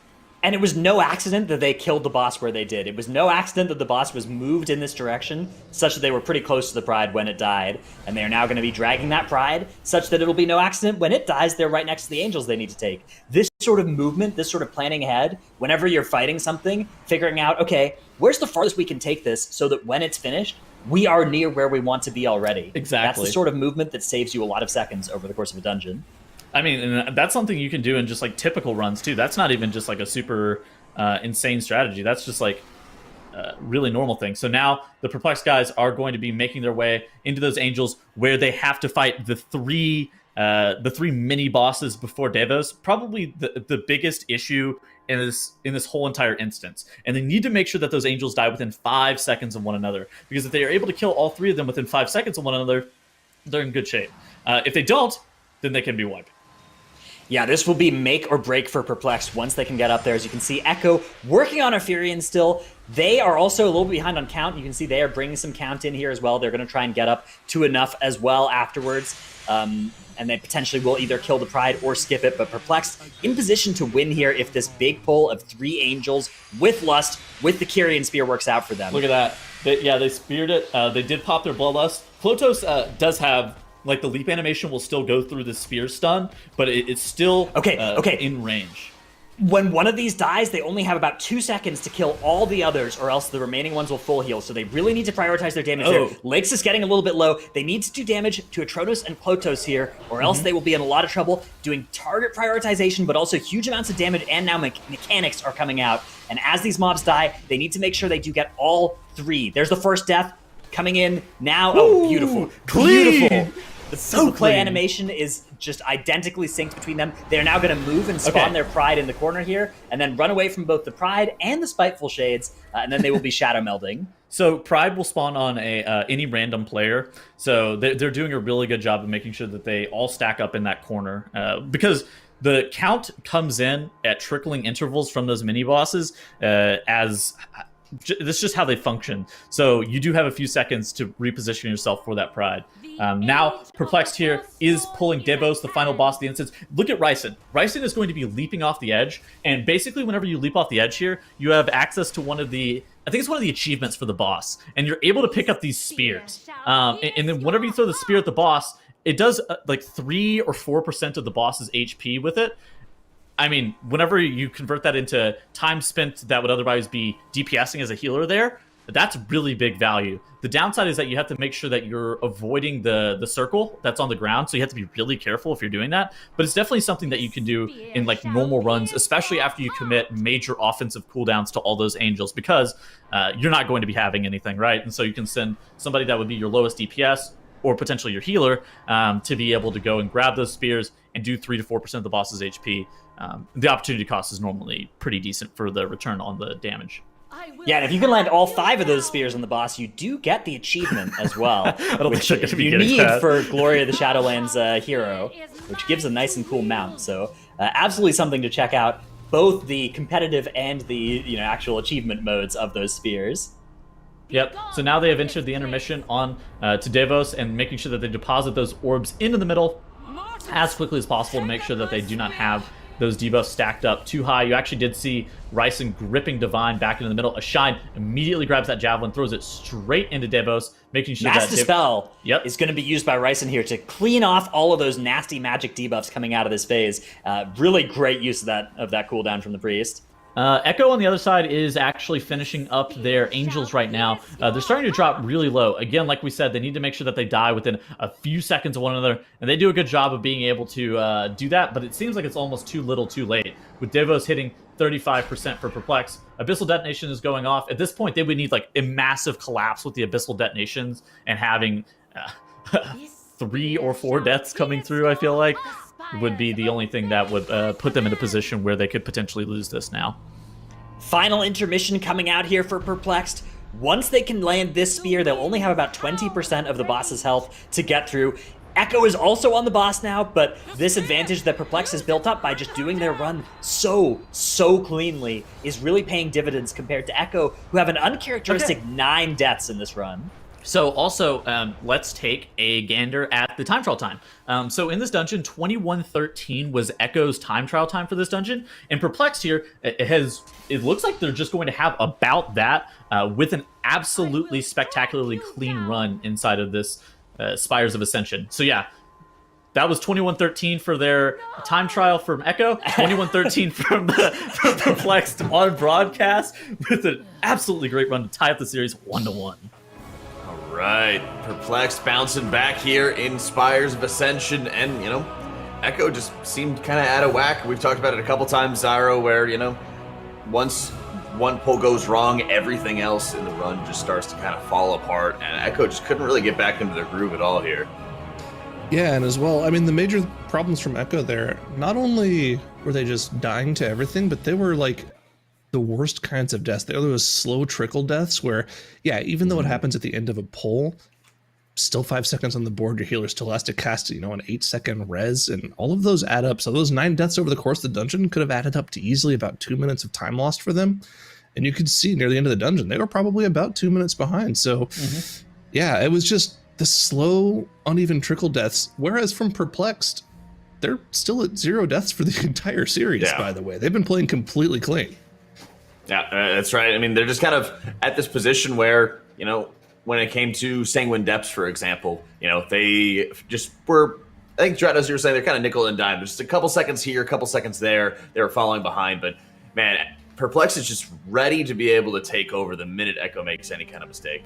And it was no accident that they killed the boss where they did. It was no accident that the boss was moved in this direction, such that they were pretty close to the Pride when it died. And they are now going to be dragging that Pride, such that it'll be no accident when it dies, they're right next to the angels they need to take. This sort of movement, this sort of planning ahead, whenever you're fighting something, figuring out, okay, where's the farthest we can take this so that when it's finished, we are near where we want to be already. Exactly. That's the sort of movement that saves you a lot of seconds over the course of a dungeon. I mean, and that's something you can do in just like typical runs too. That's not even just like a super insane strategy. That's just like a really normal thing. So now the Perplexed guys are going to be making their way into those angels where they have to fight the three mini bosses before Devos. Probably the biggest issue in this whole entire instance. And they need to make sure that those angels die within 5 seconds of one another, because if they are able to kill all 3 of them within 5 seconds of one another, they're in good shape. If they don't, then they can be wiped. Yeah, this will be make or break for Perplexed once they can get up there. As you can see, Echo working on Arthurian still. They are also a little bit behind on count. You can see they are bringing some count in here as well. They're going to try and get up to enough as well afterwards. And they potentially will either kill the Pride or skip it. But Perplexed in position to win here if this big pull of 3 angels with Lust, with the Kyrian Spear works out for them. Look at that. They speared it. They did pop their Bloodlust. Plotos does have... Like, the leap animation will still go through the spear stun, but it's still in range. When one of these dies, they only have about 2 seconds to kill all the others, or else the remaining ones will full heal. So they really need to prioritize their damage there. Lix is getting a little bit low. They need to do damage to Atronos and Plotos here, or else they will be in a lot of trouble doing target prioritization, but also huge amounts of damage, and now mechanics are coming out. And as these mobs die, they need to make sure they do get all 3. There's the first death coming in now. Oh, beautiful. Clean. Beautiful. The play animation is just identically synced between them. They're now going to move and spawn their Pride in the corner here, and then run away from both the Pride and the Spiteful Shades, and then they will be shadow melding. So Pride will spawn on any random player. So they're doing a really good job of making sure that they all stack up in that corner, because the count comes in at trickling intervals from those mini bosses as... That's just how they function. So you do have a few seconds to reposition yourself for that Pride. Now, Perplexed here is pulling Devos, the final boss of the instance. Look at Ryson. Ryson is going to be leaping off the edge, and basically whenever you leap off the edge here, you have access to one of the... I think it's one of the achievements for the boss, and you're able to pick up these spears. And then whenever you throw the spear at the boss, it does like 3 or 4% of the boss's HP with it. I mean, whenever you convert that into time spent that would otherwise be DPSing as a healer there, that's really big value. The downside is that you have to make sure that you're avoiding the circle that's on the ground, so you have to be really careful if you're doing that. But it's definitely something that you can do in like normal runs, especially after you commit major offensive cooldowns to all those angels, because you're not going to be having anything, right? And so you can send somebody that would be your lowest DPS or potentially your healer to be able to go and grab those spears and do 3 to 4% of the boss's HP. The opportunity cost is normally pretty decent for the return on the damage. Yeah, and if you can land all 5 of those spears on the boss, you do get the achievement as well, which they're gonna be you getting need that. for Glory of the Shadowlands hero, which gives a nice and cool mount. So absolutely something to check out, both the competitive and the actual achievement modes of those spears. Yep. So now they have entered the intermission on to Devos and making sure that they deposit those orbs into the middle as quickly as possible to make sure that they do not have those debuffs stacked up too high. You actually did see Ryson gripping Divine back into the middle. Ashine immediately grabs that javelin, throws it straight into Devos, making sure Mass that Dispel Yep. is going to be used by Ryson here to clean off all of those nasty magic debuffs coming out of this phase. Really great use of that cooldown from the Priest. Echo on the other side is actually finishing up their Angels right now. They're starting to drop really low. Again, like we said, they need to make sure that they die within a few seconds of one another, and they do a good job of being able to do that, but it seems like it's almost too little too late. With Devos hitting 35% for Perplex, Abyssal Detonation is going off. At this point, they would need like a massive collapse with the Abyssal Detonations and having 3 or 4 deaths coming through, I feel like, would be the only thing that would put them in a position where they could potentially lose this now. Final intermission coming out here for Perplexed. Once they can land this spear, they'll only have about 20% of the boss's health to get through. Echo is also on the boss now, but this advantage that Perplexed has built up by just doing their run so cleanly is really paying dividends compared to Echo, who have an uncharacteristic 9 deaths in this run. So also, let's take a gander at the time trial time. So in this dungeon, 21:13 was Echo's time trial time for this dungeon. And Perplexed here, it looks like they're just going to have about that with an absolutely spectacularly clean run inside of this Spires of Ascension. So yeah, that was 21:13 for their time trial from Echo, 21:13 from Perplexed on broadcast, with an absolutely great run to tie up the series 1-1. Right, Perplexed bouncing back here in Spires of Ascension, and, Echo just seemed kind of out of whack. We've talked about it a couple times, Zyro, where, once one pull goes wrong, everything else in the run just starts to kind of fall apart, and Echo just couldn't really get back into their groove at all here. Yeah, and as well, I mean, the major problems from Echo there, not only were they just dying to everything, but they were like the worst kinds of deaths. There was slow trickle deaths where, yeah, even though it happens at the end of a pull, still 5 seconds on the board, your healer still has to cast, an 8-second res, and all of those add up. So those 9 deaths over the course of the dungeon could have added up to easily about 2 minutes of time lost for them. And you could see near the end of the dungeon, they were probably about 2 minutes behind. So, yeah, it was just the slow, uneven trickle deaths. Whereas from Perplexed, they're still at 0 deaths for the entire series, by the way. They've been playing completely clean. Yeah, that's right. I mean, they're just kind of at this position where, when it came to Sanguine Depths, for example, they just were, I think, Drat, as you were saying, they're kind of nickel and dime. Just a couple seconds here, a couple seconds there, they were falling behind. But, man, Perplex is just ready to be able to take over the minute Echo makes any kind of mistake.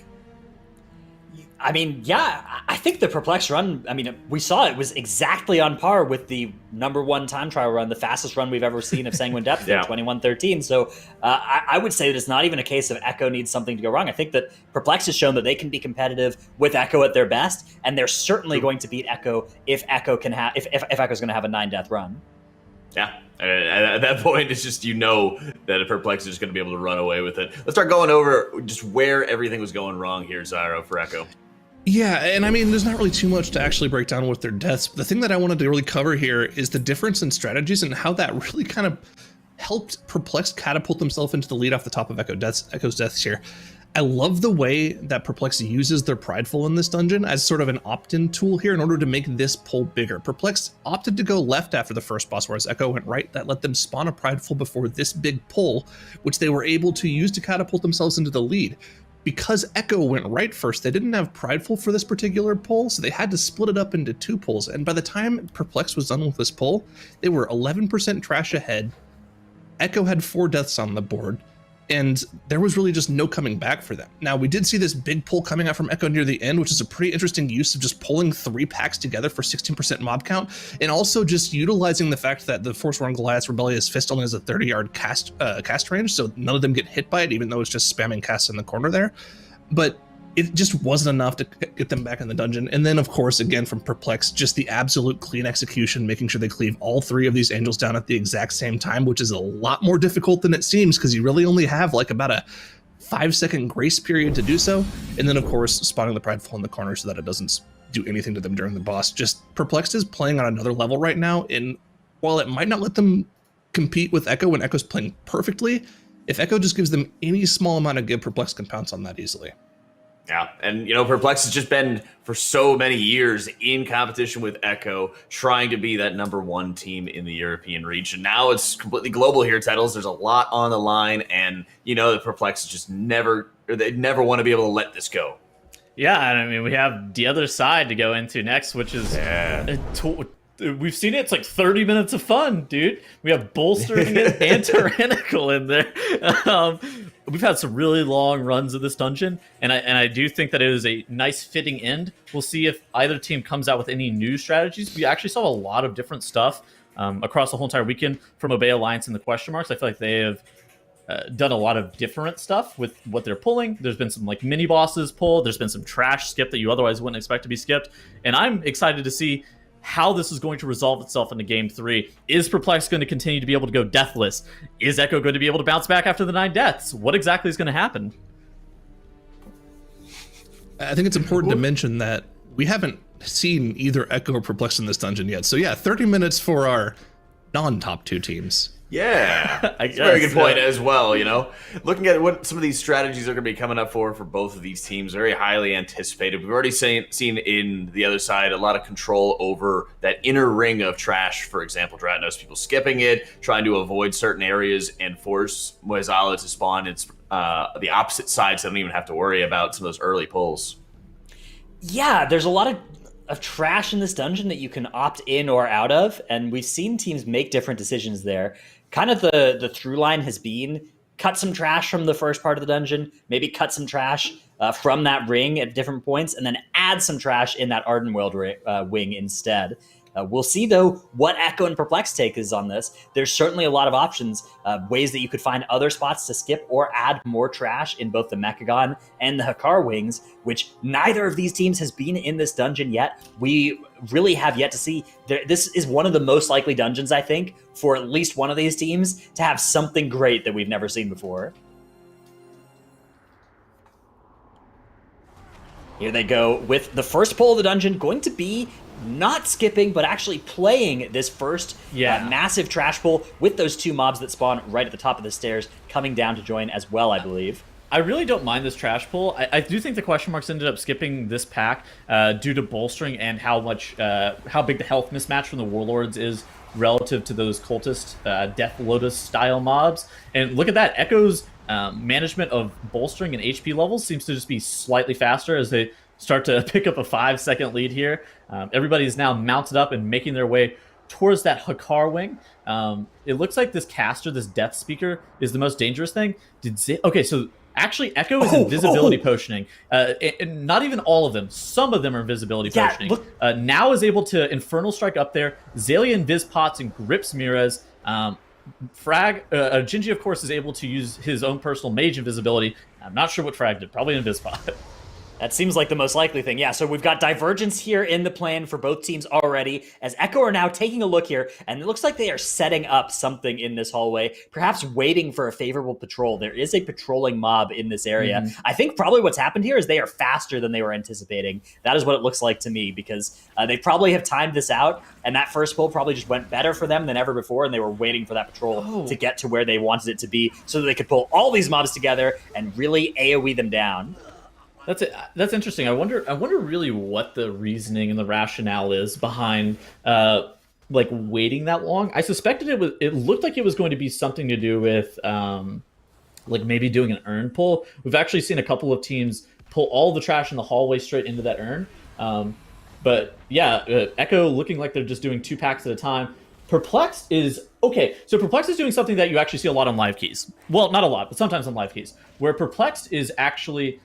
I mean, yeah, I think the Perplexed run, we saw it was exactly on par with the #1 time trial run, the fastest run we've ever seen of Sanguine Depth, 21:13. So I would say that it's not even a case of Echo needs something to go wrong. I think that Perplexed has shown that they can be competitive with Echo at their best, and they're certainly going to beat Echo if Echo can have if Echo's going to have a 9-death run. Yeah, at that point, it's just that a Perplex is just going to be able to run away with it. Let's start going over just where everything was going wrong here, Zyro, for Echo. Yeah, and I mean, there's not really too much to actually break down with their deaths. The thing that I wanted to really cover here is the difference in strategies and how that really kind of helped Perplexed catapult themselves into the lead off the top of Echo's deaths here. I love the way that Perplexed uses their Prideful in this dungeon as sort of an opt-in tool here in order to make this pull bigger. Perplexed opted to go left after the first boss, whereas Echo went right. That let them spawn a Prideful before this big pull, which they were able to use to catapult themselves into the lead. Because Echo went right first, they didn't have Prideful for this particular pull, so they had to split it up into 2 pulls. And by the time Perplexed was done with this pull, they were 11% trash ahead. Echo had 4 deaths on the board, and there was really just no coming back for them. Now, we did see this big pull coming out from Echo near the end, which is a pretty interesting use of just pulling 3 packs together for 16% mob count, and also just utilizing the fact that the Forsworn Goliath's Rebellious Fist only has a 30-yard cast range, so none of them get hit by it, even though it's just spamming casts in the corner there. But it just wasn't enough to get them back in the dungeon. And then, of course, again, from Perplexed, just the absolute clean execution, making sure they cleave all 3 of these angels down at the exact same time, which is a lot more difficult than it seems, because you really only have like about a 5-second grace period to do so. And then, of course, spawning the Prideful in the corner so that it doesn't do anything to them during the boss. Just Perplexed is playing on another level right now, and while it might not let them compete with Echo when Echo's playing perfectly, if Echo just gives them any small amount of give, Perplexed can pounce on that easily. Yeah, and Perplexed has just been for so many years in competition with Echo, trying to be that #1 team in the European region. Now it's completely global here, Titles. There's a lot on the line, and the Perplexed just they never want to be able to let this go. Yeah, and I mean, we have the other side to go into next, which is we've seen it. It's like 30 minutes of fun, dude. We have bolstering and tyrannical in there. We've had some really long runs of this dungeon, and I do think that it is a nice fitting end. We'll see if either team comes out with any new strategies. We actually saw a lot of different stuff across the whole entire weekend from Obey Alliance and the question marks. I feel like they have done a lot of different stuff with what they're pulling. There's been some like mini bosses pulled. There's been some trash skipped that you otherwise wouldn't expect to be skipped, and I'm excited to see how this is going to resolve itself into Game 3. Is Perplexed going to continue to be able to go deathless? Is Echo going to be able to bounce back after the 9 deaths? What exactly is going to happen? I think it's important to mention that we haven't seen either Echo or Perplexed in this dungeon yet. So yeah, 30 minutes for our non-top 2 teams. Yeah, that's a very good point as well. Looking at what some of these strategies are going to be coming up for both of these teams, very highly anticipated. We've already seen in the other side a lot of control over that inner ring of trash. For example, Dratnos, people skipping it, trying to avoid certain areas, and force Moizala to spawn its the opposite side, so they don't even have to worry about some of those early pulls. Yeah, there's a lot of trash in this dungeon that you can opt in or out of, and we've seen teams make different decisions there. Kind of the through line has been cut some trash from the first part of the dungeon, maybe cut some trash from that ring at different points, and then add some trash in that Ardenweald wing instead. We'll see, though, what Echo and Perplexed take is on this. There's certainly a lot of options, ways that you could find other spots to skip or add more trash in both the Mechagon and the Hakar wings, which neither of these teams has been in this dungeon yet. We really have yet to see. This is one of the most likely dungeons, I think, for at least one of these teams to have something great that we've never seen before. Here they go with the first pull of the dungeon, going to be not skipping, but actually playing this first massive trash pull with those 2 mobs that spawn right at the top of the stairs coming down to join as well, I believe. I really don't mind this trash pull. I do think the question marks ended up skipping this pack due to bolstering and how big the health mismatch from the Warlords is relative to those cultist Death Lotus style mobs. And look at that, Echo's management of bolstering and HP levels seems to just be slightly faster as they start to pick up a 5-second lead here. Everybody's now mounted up and making their way towards that Hakar wing. It looks like this caster, this Death Speaker, is the most dangerous thing. Okay, so actually Echo is invisibility potioning. And not even all of them. Some of them are invisibility potioning. Now is able to Infernal Strike up there. Zalia Invis Pots and grips Mirez. Gingy, of course, is able to use his own personal mage invisibility. I'm not sure what Frag did. Probably an Invis Pot. That seems like the most likely thing. Yeah, so we've got divergence here in the plan for both teams already, as Echo are now taking a look here, and it looks like they are setting up something in this hallway, perhaps waiting for a favorable patrol. There is a patrolling mob in this area. I think probably what's happened here is they are faster than they were anticipating. That is what it looks like to me, because they probably have timed this out, and that first pull probably just went better for them than ever before, and they were waiting for that patrol to get to where they wanted it to be so that they could pull all these mobs together and really AoE them down. That's interesting. I wonder really what the reasoning and the rationale is behind like waiting that long. I suspected it looked like it was going to be something to do with like maybe doing an urn pull. We've actually seen a couple of teams pull all the trash in the hallway straight into that urn. But yeah, Echo looking like they're just doing 2 packs at a time. Perplexed is okay. So Perplexed is doing something that you actually see a lot on live keys. Well, not a lot, but sometimes on live keys, where Perplexed is actually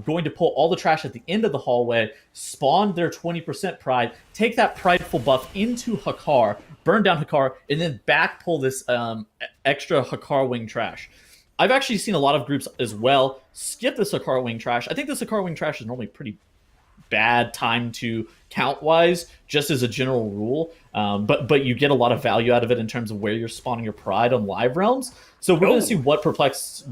going to pull all the trash at the end of the hallway, spawn their 20% pride, take that prideful buff into Hakar, burn down Hakar, and then back pull this extra Hakar wing trash. I've actually seen a lot of groups as well skip the Sakara Wing Trash. I think the Sakara Wing Trash is normally pretty bad time to count-wise, just as a general rule. But you get a lot of value out of it in terms of where you're spawning your Pride on live realms. So we're going to see what Perplexed's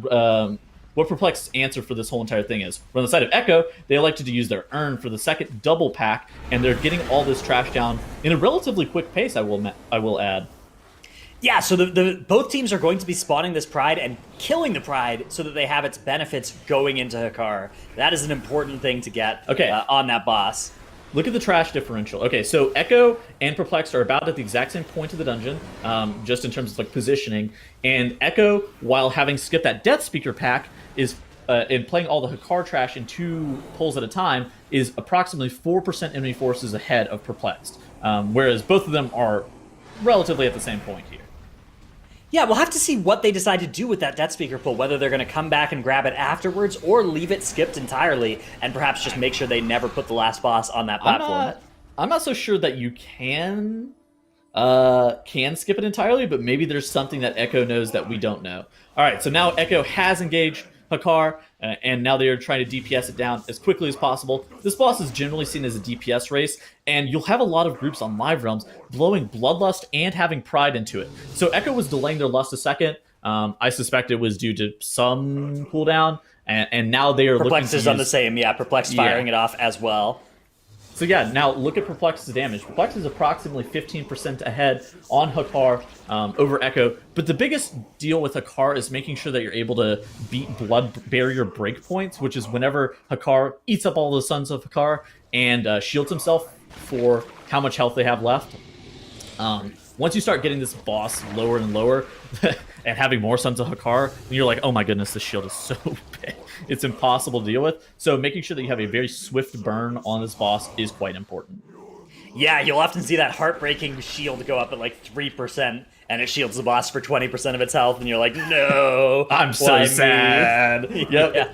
answer for this whole entire thing is. On the side of Echo, they elected to use their Urn for the second double pack, and they're getting all this trash down in a relatively quick pace, I will add. Yeah, so both teams are going to be spawning this Pride and killing the Pride so that they have its benefits going into Hakar. That is an important thing to get on that boss. Look at the trash differential. Okay, so Echo and Perplexed are about at the exact same point of the dungeon, just in terms of like positioning. And Echo, while having skipped that Death Speaker pack, is in playing all the Hakar trash in 2 pulls at a time, is approximately 4% enemy forces ahead of Perplexed. Whereas both of them are relatively at the same point here. Yeah, we'll have to see what they decide to do with that Death Speaker pull, whether they're going to come back and grab it afterwards or leave it skipped entirely and perhaps just make sure they never put the last boss on that platform. I'm not so sure that you can skip it entirely, but maybe there's something that Echo knows that we don't know. All right, so now Echo has engaged Hakar, and now they are trying to DPS it down as quickly as possible. This boss is generally seen as a DPS race, and you'll have a lot of groups on live realms blowing Bloodlust and having Pride into it. So Echo was delaying their Lust a second. I suspect it was due to some cooldown, and now they are Perplexed looking to is on the same, Perplexed firing it off as well. So yeah, now look at Perplexed's damage. Perplexed is approximately 15% ahead on Hakar over Echo. But the biggest deal with Hakar is making sure that you're able to beat blood barrier breakpoints, which is whenever Hakar eats up all the Sons of Hakar and shields himself for how much health they have left. Once you start getting this boss lower and lower and having more Sons of Hakar, you're like, oh my goodness, this shield is so big. It's impossible to deal with. So making sure that you have a very swift burn on this boss is quite important. Yeah, you'll often see that heartbreaking shield go up at like 3%, and it shields the boss for 20% of its health, and you're like, no, I'm so sad. Yep. Yeah.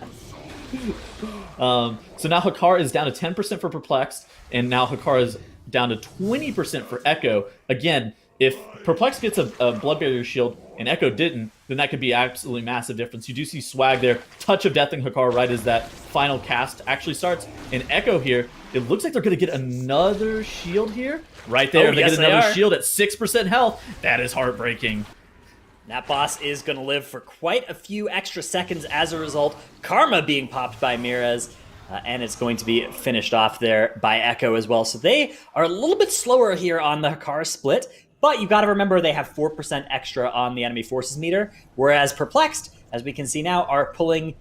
So now Hakar is down to 10% for Perplexed, and now Hakar is down to 20% for Echo. Again, if Perplexed gets a blood barrier shield and Echo didn't, then that could be absolutely massive difference. You do see Swag there, Touch of Death in Hakar right as that final cast actually starts. And Echo here, it looks like they're going to get another shield here. Right there, they get another shield at 6% health. That is heartbreaking. That boss is going to live for quite a few extra seconds as a result. Karma being popped by Mirez. And it's going to be finished off there by Echo as well. So they are a little bit slower here on the Hakar split. But you got to remember they have 4% extra on the enemy forces meter, whereas Perplexed, as we can see now, are pulling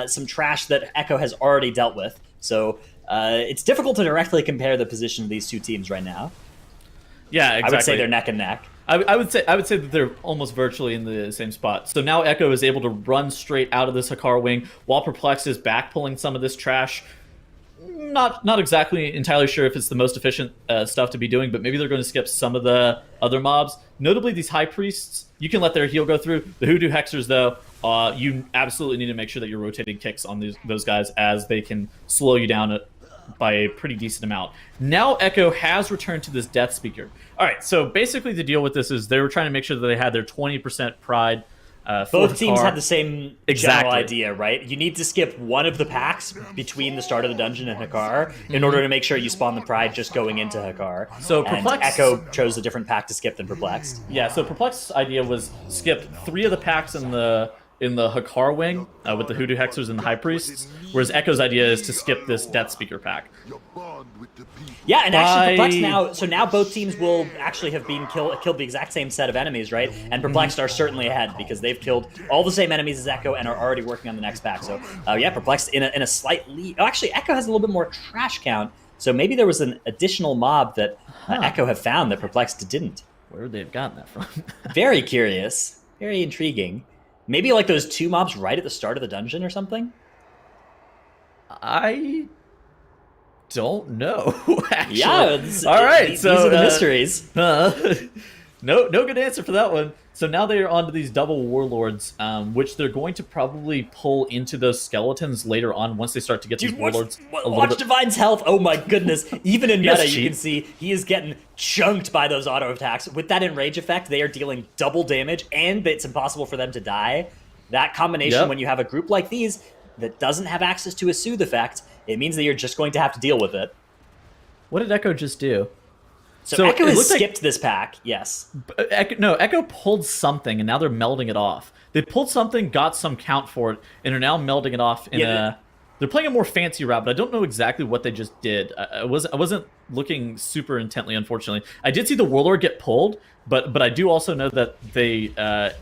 some trash that Echo has already dealt with. So it's difficult to directly compare the position of these two teams right now. Yeah, exactly. I would say they're neck and neck. I would say that they're almost virtually in the same spot. So now Echo is able to run straight out of this Hakar wing, while Perplexed is back pulling some of this trash. Not exactly entirely sure if it's the most efficient stuff to be doing, but maybe they're going to skip some of the other mobs. Notably, these High Priests, you can let their heal go through. The Hoodoo Hexers, though, you absolutely need to make sure that you're rotating kicks on those guys, as they can slow you down by a pretty decent amount. Now Echo has returned to this Death Speaker. All right, so basically the deal with this is they were trying to make sure that they had their 20% Pride. Both teams had the same general idea, right? You need to skip one of the packs between the start of the dungeon and Hakar in order to make sure you spawn the Pride just going into Hakar. So and Echo chose a different pack to skip than Perplexed. Yeah, so Perplexed's idea was skip 3 of the packs in the Hakar wing with the Hoodoo Hexers and the High Priests, whereas Echo's idea is to skip this Death Speaker pack. Yeah, and actually Perplexed now both teams will actually have been killed the exact same set of enemies, right? And Perplexed are certainly ahead because they've killed all the same enemies as Echo and are already working on the next pack. So yeah, Perplexed in a slight lead. Oh, actually, Echo has a little bit more trash count, so maybe there was an additional mob that Echo have found that Perplexed didn't. Where would they have gotten that from? Very curious, very intriguing. Maybe like those 2 mobs right at the start of the dungeon or something? I don't know, actually. Yeah, all right. These are the mysteries. No good answer for that one. So now they are onto these double warlords, which they're going to probably pull into those skeletons later on once they start to get these warlords. Watch Divine's health. Oh my goodness! Even in meta, you can see he is getting chunked by those auto attacks. With that enrage effect, they are dealing double damage, and it's impossible for them to die. That combination, Yep. when you have a group like these that doesn't have access to a soothe effect, it means that you're just going to have to deal with it. What did Echo just do? So Echo it has looked like- skipped this pack, yes. Echo pulled something, and now they're melding it off. They pulled something, got some count for it, and are now melding it off in They're playing a more fancy route, but I don't know exactly what they just did. I wasn't looking super intently, unfortunately. I did see the Warlord get pulled, but I do also know that they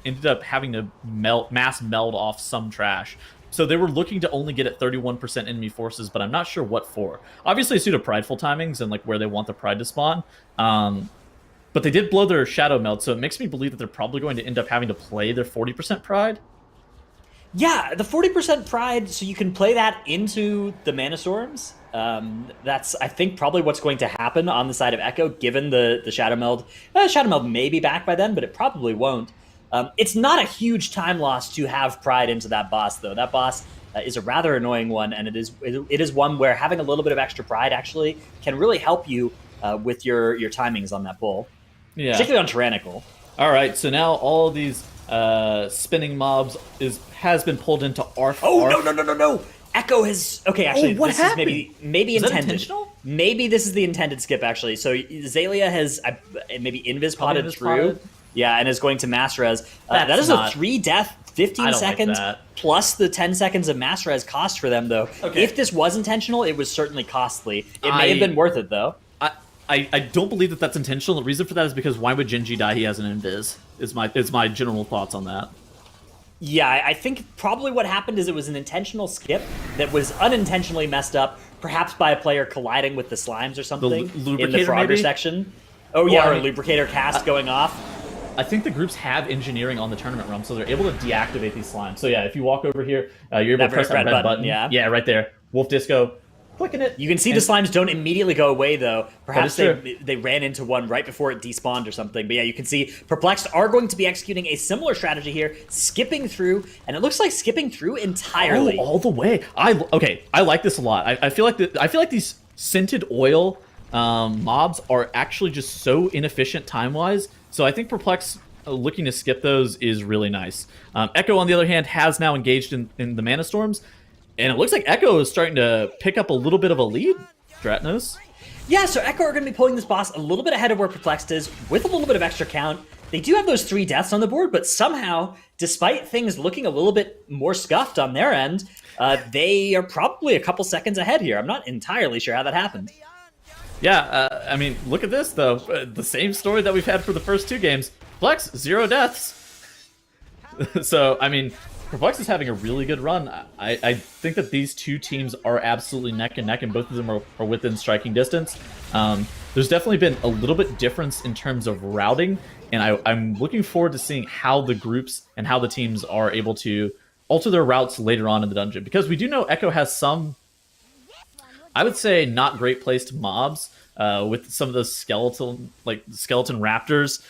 ended up having to mass meld off some trash. So they were looking to only get at 31% enemy forces, but I'm not sure what for. Obviously, it's due to prideful timings and like where they want the pride to spawn. But they did blow their shadow meld, so it makes me believe that they're probably going to end up having to play their 40% pride. Yeah, the 40% pride, so you can play that into the Mana Storms. That's, I think, probably what's going to happen on the side of Echo, given the Shadow Meld. Shadow Meld may be back by then, but it probably won't. It's not a huge time loss to have pride into that boss, though. That boss is a rather annoying one, and it is one where having a little bit of extra pride actually can really help you with your timings on that bull. Yeah. Particularly on Tyrannical. All right, so now all these spinning mobs has been pulled into ARF. Oh, no. Echo has... Okay, actually, what this happened? is maybe Is that intended. intentional? Maybe this is the intended skip, actually. So Zalia has maybe invis-potted through. Invis-potted? Yeah, and is going to mass res. That is not- a 3-death, 15 I don't like seconds, that. plus the 10 seconds of mass res cost for them, though. Okay. If this was intentional, it was certainly costly. It may have been worth it, though. I don't believe that that's intentional. The reason for that is because why would Genji die? He has an invis. Is my general thoughts on that. Yeah, I think probably what happened is it was an intentional skip that was unintentionally messed up, perhaps by a player colliding with the slimes or something in the lubricator, Frogger maybe? section. Oh yeah, Well, or I a mean, lubricator cast going off. I think the groups have engineering on the tournament realm, so they're able to deactivate these slimes. So yeah, if you walk over here, you're able That to press that red red button, button. yeah. Right there. Wolf Disco, clicking it. You can see the slimes don't immediately go away, though. Perhaps is they ran into one right before it despawned or something. But yeah, you can see Perplexed are going to be executing a similar strategy here, skipping through, and it looks like skipping through entirely. Oh, all the way. I like this a lot. I feel like these scented oil mobs are actually just so inefficient time-wise. So I think Perplex looking to skip those is really nice. Echo, on the other hand, has now engaged in the Mana Storms, and it looks like Echo is starting to pick up a little bit of a lead, Dratnos. Yeah, so Echo are going to be pulling this boss a little bit ahead of where Perplexed is, with a little bit of extra count. They do have those 3 deaths on the board, but somehow, despite things looking a little bit more scuffed on their end, they are probably a couple seconds ahead here. I'm not entirely sure how that happened. Yeah, I mean, look at this, though. The same story that we've had for the first 2 games. Perplex, 0 deaths. So, I mean, Perplex is having a really good run. I think that these 2 teams are absolutely neck and neck, and both of them are within striking distance. There's definitely been a little bit difference in terms of routing, and I'm looking forward to seeing how the groups and how the teams are able to alter their routes later on in the dungeon. Because we do know Echo has some, I would say, not great placed mobs with some of those skeleton raptors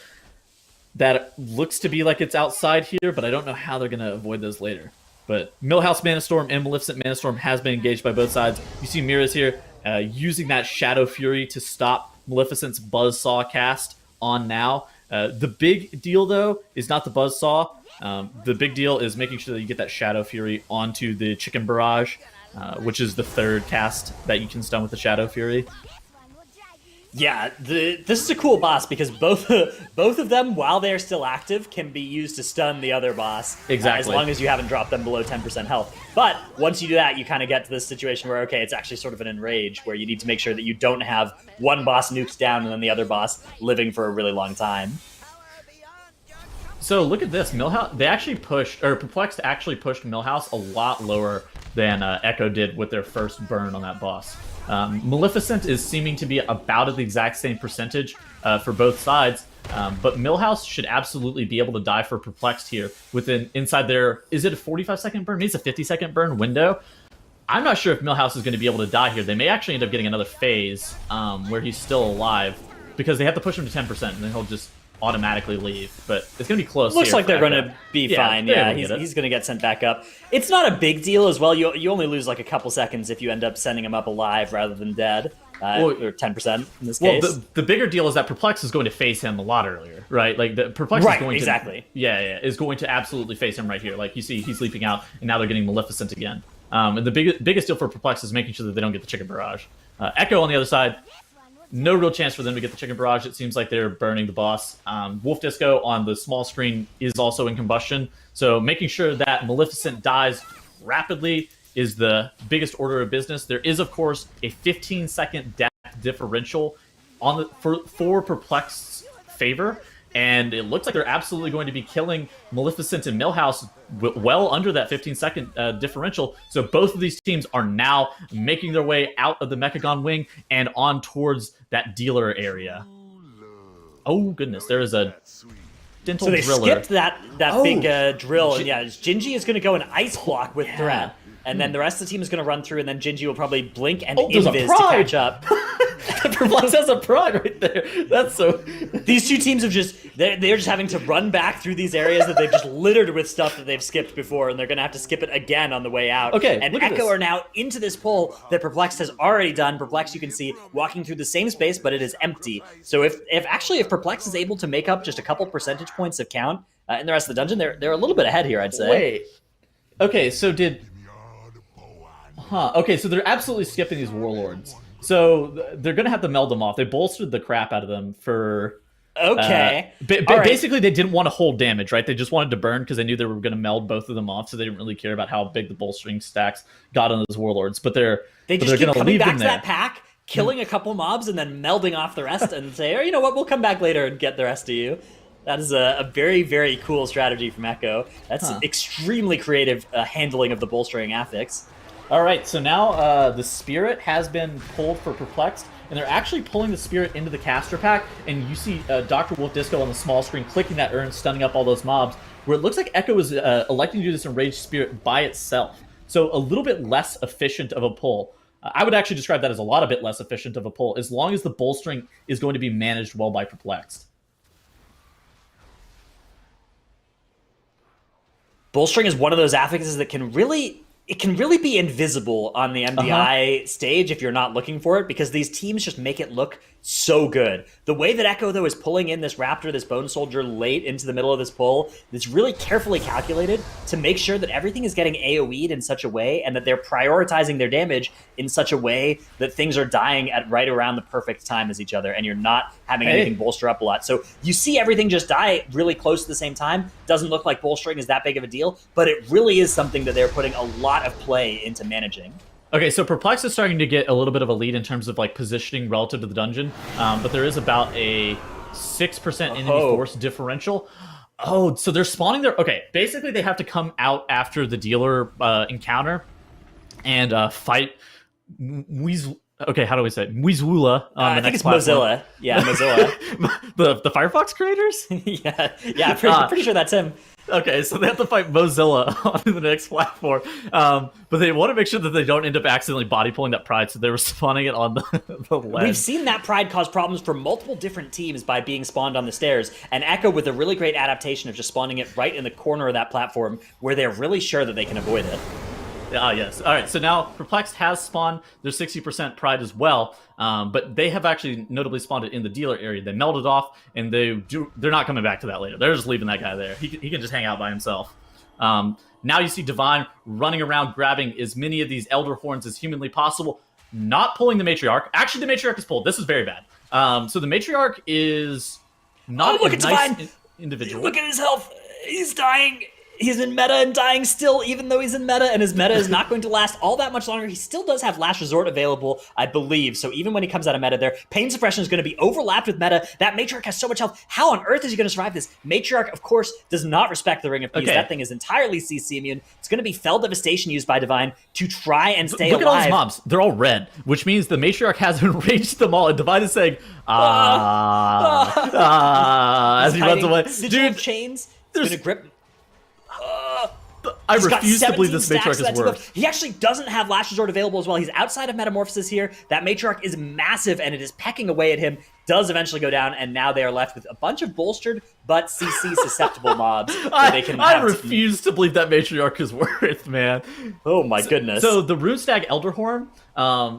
that looks to be like it's outside here, but I don't know how they're going to avoid those later. But Millhouse Mana Storm and Maleficent Mana Storm has been engaged by both sides. You see Mira's here using that Shadow Fury to stop Maleficent's Buzzsaw cast on now. The big deal, though, is not the Buzzsaw. The big deal is making sure that you get that Shadow Fury onto the Chicken Barrage, which is the 3rd cast that you can stun with the Shadow Fury. Yeah, this is a cool boss because both of them, while they're still active, can be used to stun the other boss. Exactly. As long as you haven't dropped them below 10% health. But once you do that, you kind of get to this situation where, okay, it's actually sort of an enrage, where you need to make sure that you don't have one boss nuked down and then the other boss living for a really long time. So look at this, Perplexed actually pushed Millhouse a lot lower than Echo did with their first burn on that boss. Maleficent is seeming to be about at the exact same percentage for both sides, but Millhouse should absolutely be able to die for Perplexed here inside their, is it a 45-second burn? Maybe it's a 50-second burn window. I'm not sure if Millhouse is going to be able to die here. They may actually end up getting another phase where he's still alive, because they have to push him to 10%, and then he'll just automatically leave, but it's going to be close. Looks here like they're for going Echo. to be Yeah, fine. they're Yeah, able to get it. he's going to get sent back up. It's not a big deal as well. You only lose like a couple seconds if you end up sending him up alive rather than dead, or 10% in this case. Well, the bigger deal is that Perplexed is going to face him a lot earlier, right? Like the Perplexed is going exactly. to is going to absolutely face him right here. Like you see, he's leaping out, and now they're getting Maleficent again. And the biggest deal for Perplexed is making sure that they don't get the Chicken Barrage. Echo on the other side. No real chance for them to get the Chicken Barrage. It seems like they're burning the boss. Wolf Disco on the small screen is also in combustion. So making sure that Maleficent dies rapidly is the biggest order of business. There is, of course, a 15-second death differential on for Perplexed's favor. And it looks like they're absolutely going to be killing Maleficent and Millhouse well under that 15-second differential. So both of these teams are now making their way out of the Mechagon wing and on towards that dealer area. Oh, goodness. There is a dental driller. So they skipped that big drill. And yeah, Gingy is going to go an ice block with Threat. And then the rest of the team is going to run through, and then Gingy will probably blink and invis to catch up. Perplex has a pride right there. That's so... These two teams have they're just having to run back through these areas that they've just littered with stuff that they've skipped before, and they're going to have to skip it again on the way out. Okay, and look at Echo this. are now into this pull that Perplexed has already done. Perplexed, you can see, walking through the same space, but it is empty. So if Perplexed is able to make up just a couple percentage points of count in the rest of the dungeon, they're a little bit ahead here, I'd say. Wait. Okay, so okay, so they're absolutely skipping these warlords. So they're going to have to meld them off. They bolstered the crap out of them for... Okay. Basically, they didn't want to hold damage, right? They just wanted to burn because they knew they were going to meld both of them off, so they didn't really care about how big the bolstering stacks got on those warlords. But they're They just they're keep going to coming leave back them to there. that pack, killing a couple mobs, and then melding off the rest and say, oh, you know what, we'll come back later and get the rest of you. That is a very, very cool strategy from Echo. That's extremely creative handling of the bolstering affix. All right, so now the Spirit has been pulled for Perplexed, and they're actually pulling the Spirit into the caster pack, and you see Dr. Wolf Disco on the small screen clicking that urn, stunning up all those mobs, where it looks like Echo is electing to do this Enraged Spirit by itself. So a little bit less efficient of a pull. I would actually describe that as a lot a bit less efficient of a pull, as long as the bolstering is going to be managed well by Perplexed. Bolstering is one of those affixes that can really be invisible on the MDI stage if you're not looking for it, because these teams just make it look so good. The way that Echo, though, is pulling in this Raptor, this Bone Soldier, late into the middle of this pull, it's really carefully calculated to make sure that everything is getting AoE'd in such a way, and that they're prioritizing their damage in such a way that things are dying at right around the perfect time as each other, and you're not having anything bolster up a lot. So you see everything just die really close to the same time. Doesn't look like bolstering is that big of a deal, but it really is something that they're putting a lot of play into managing. Okay, so Perplex is starting to get a little bit of a lead in terms of like positioning relative to the dungeon, but there is about a 6% enemy force differential. Oh, so they're spawning their... Okay, basically they have to come out after the dealer encounter and fight Okay, how do we say it? Mwizwula on the next platform. Mozilla. Yeah, Mozilla. the Firefox creators? yeah, pretty sure that's him. Okay, so they have to fight Mozilla on the next platform, but they want to make sure that they don't end up accidentally body pulling that Pride, so they were spawning it on the ledge. We've seen that Pride cause problems for multiple different teams by being spawned on the stairs, and Echo with a really great adaptation of just spawning it right in the corner of that platform where they're really sure that they can avoid it. Ah, yes. All right, so now Perplexed has spawned their 60% Pride as well, but they have actually notably spawned it in the dealer area. They melted off, and they're not coming back to that later. They're just leaving that guy there. He can just hang out by himself. Now you see Divine running around grabbing as many of these Elder Horns as humanly possible, not pulling the Matriarch. Actually, the Matriarch is pulled. This is very bad. So the Matriarch is not a nice individual. Look at his health. He's dying. He's in meta and dying still, even though he's in meta, and his meta is not going to last all that much longer. He still does have Last Resort available, I believe, so even when he comes out of meta there, Pain Suppression is going to be overlapped with meta. That Matriarch has so much health. How on earth is he going to survive this? Matriarch, of course, does not respect the Ring of Peace. Okay. That thing is entirely CC immune. It's going to be Fell Devastation used by Divine to try and stay alive. Look at all these mobs. They're all red, which means the Matriarch has enraged them all, and Divine is saying, as he runs away. Dude, chains. He's going to grip... I He's got refuse to believe 17 this stacks matriarch of is that worse. debuff. He actually doesn't have Last Resort available as well. He's outside of Metamorphosis here. That matriarch is massive, and it is pecking away at him. Does eventually go down, and now they are left with a bunch of bolstered but CC susceptible mobs that they can. I refuse to believe that matriarch is worth, man. Oh my goodness! So the Runestag Elderhorn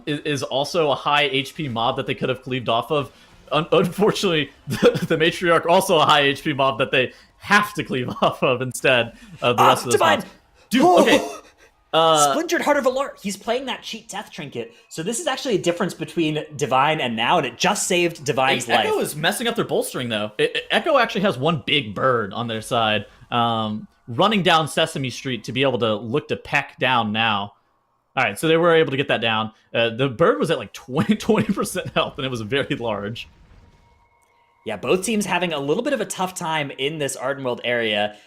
is also a high HP mob that they could have cleaved off of. Unfortunately, the matriarch also a high HP mob that they have to cleave off of instead of the rest of the Divine! mobs. Dude, okay. Splintered Heart of Valor. He's playing that cheat death trinket. So this is actually a difference between Divine and now, and it just saved Divine's life. Echo is messing up their bolstering, though. Echo actually has one big bird on their side, running down Sesame Street to be able to look to peck down now. All right, so they were able to get that down. The bird was at like 20% health, and it was very large. Yeah, both teams having a little bit of a tough time in this Ardenworld area.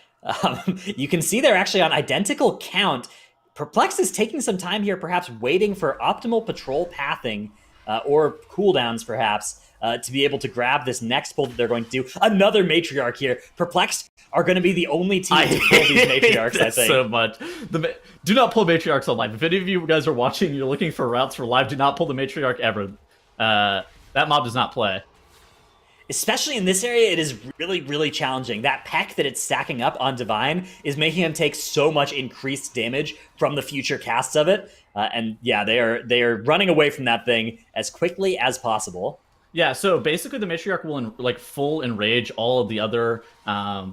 You can see they're actually on identical count. Perplexed is taking some time here, perhaps waiting for optimal patrol pathing or cooldowns, perhaps, to be able to grab this next pull that they're going to do. Another matriarch here. Perplexed are going to be the only team to pull these matriarchs, I think. So much. Do not pull matriarchs on live. If any of you guys are watching, you're looking for routes for live, do not pull the matriarch ever. That mob does not play. Especially in this area, it is really, really challenging. That peck that it's stacking up on Divine is making him take so much increased damage from the future casts of it. And yeah, they are running away from that thing as quickly as possible. Yeah, so basically the matriarch will full enrage all of the other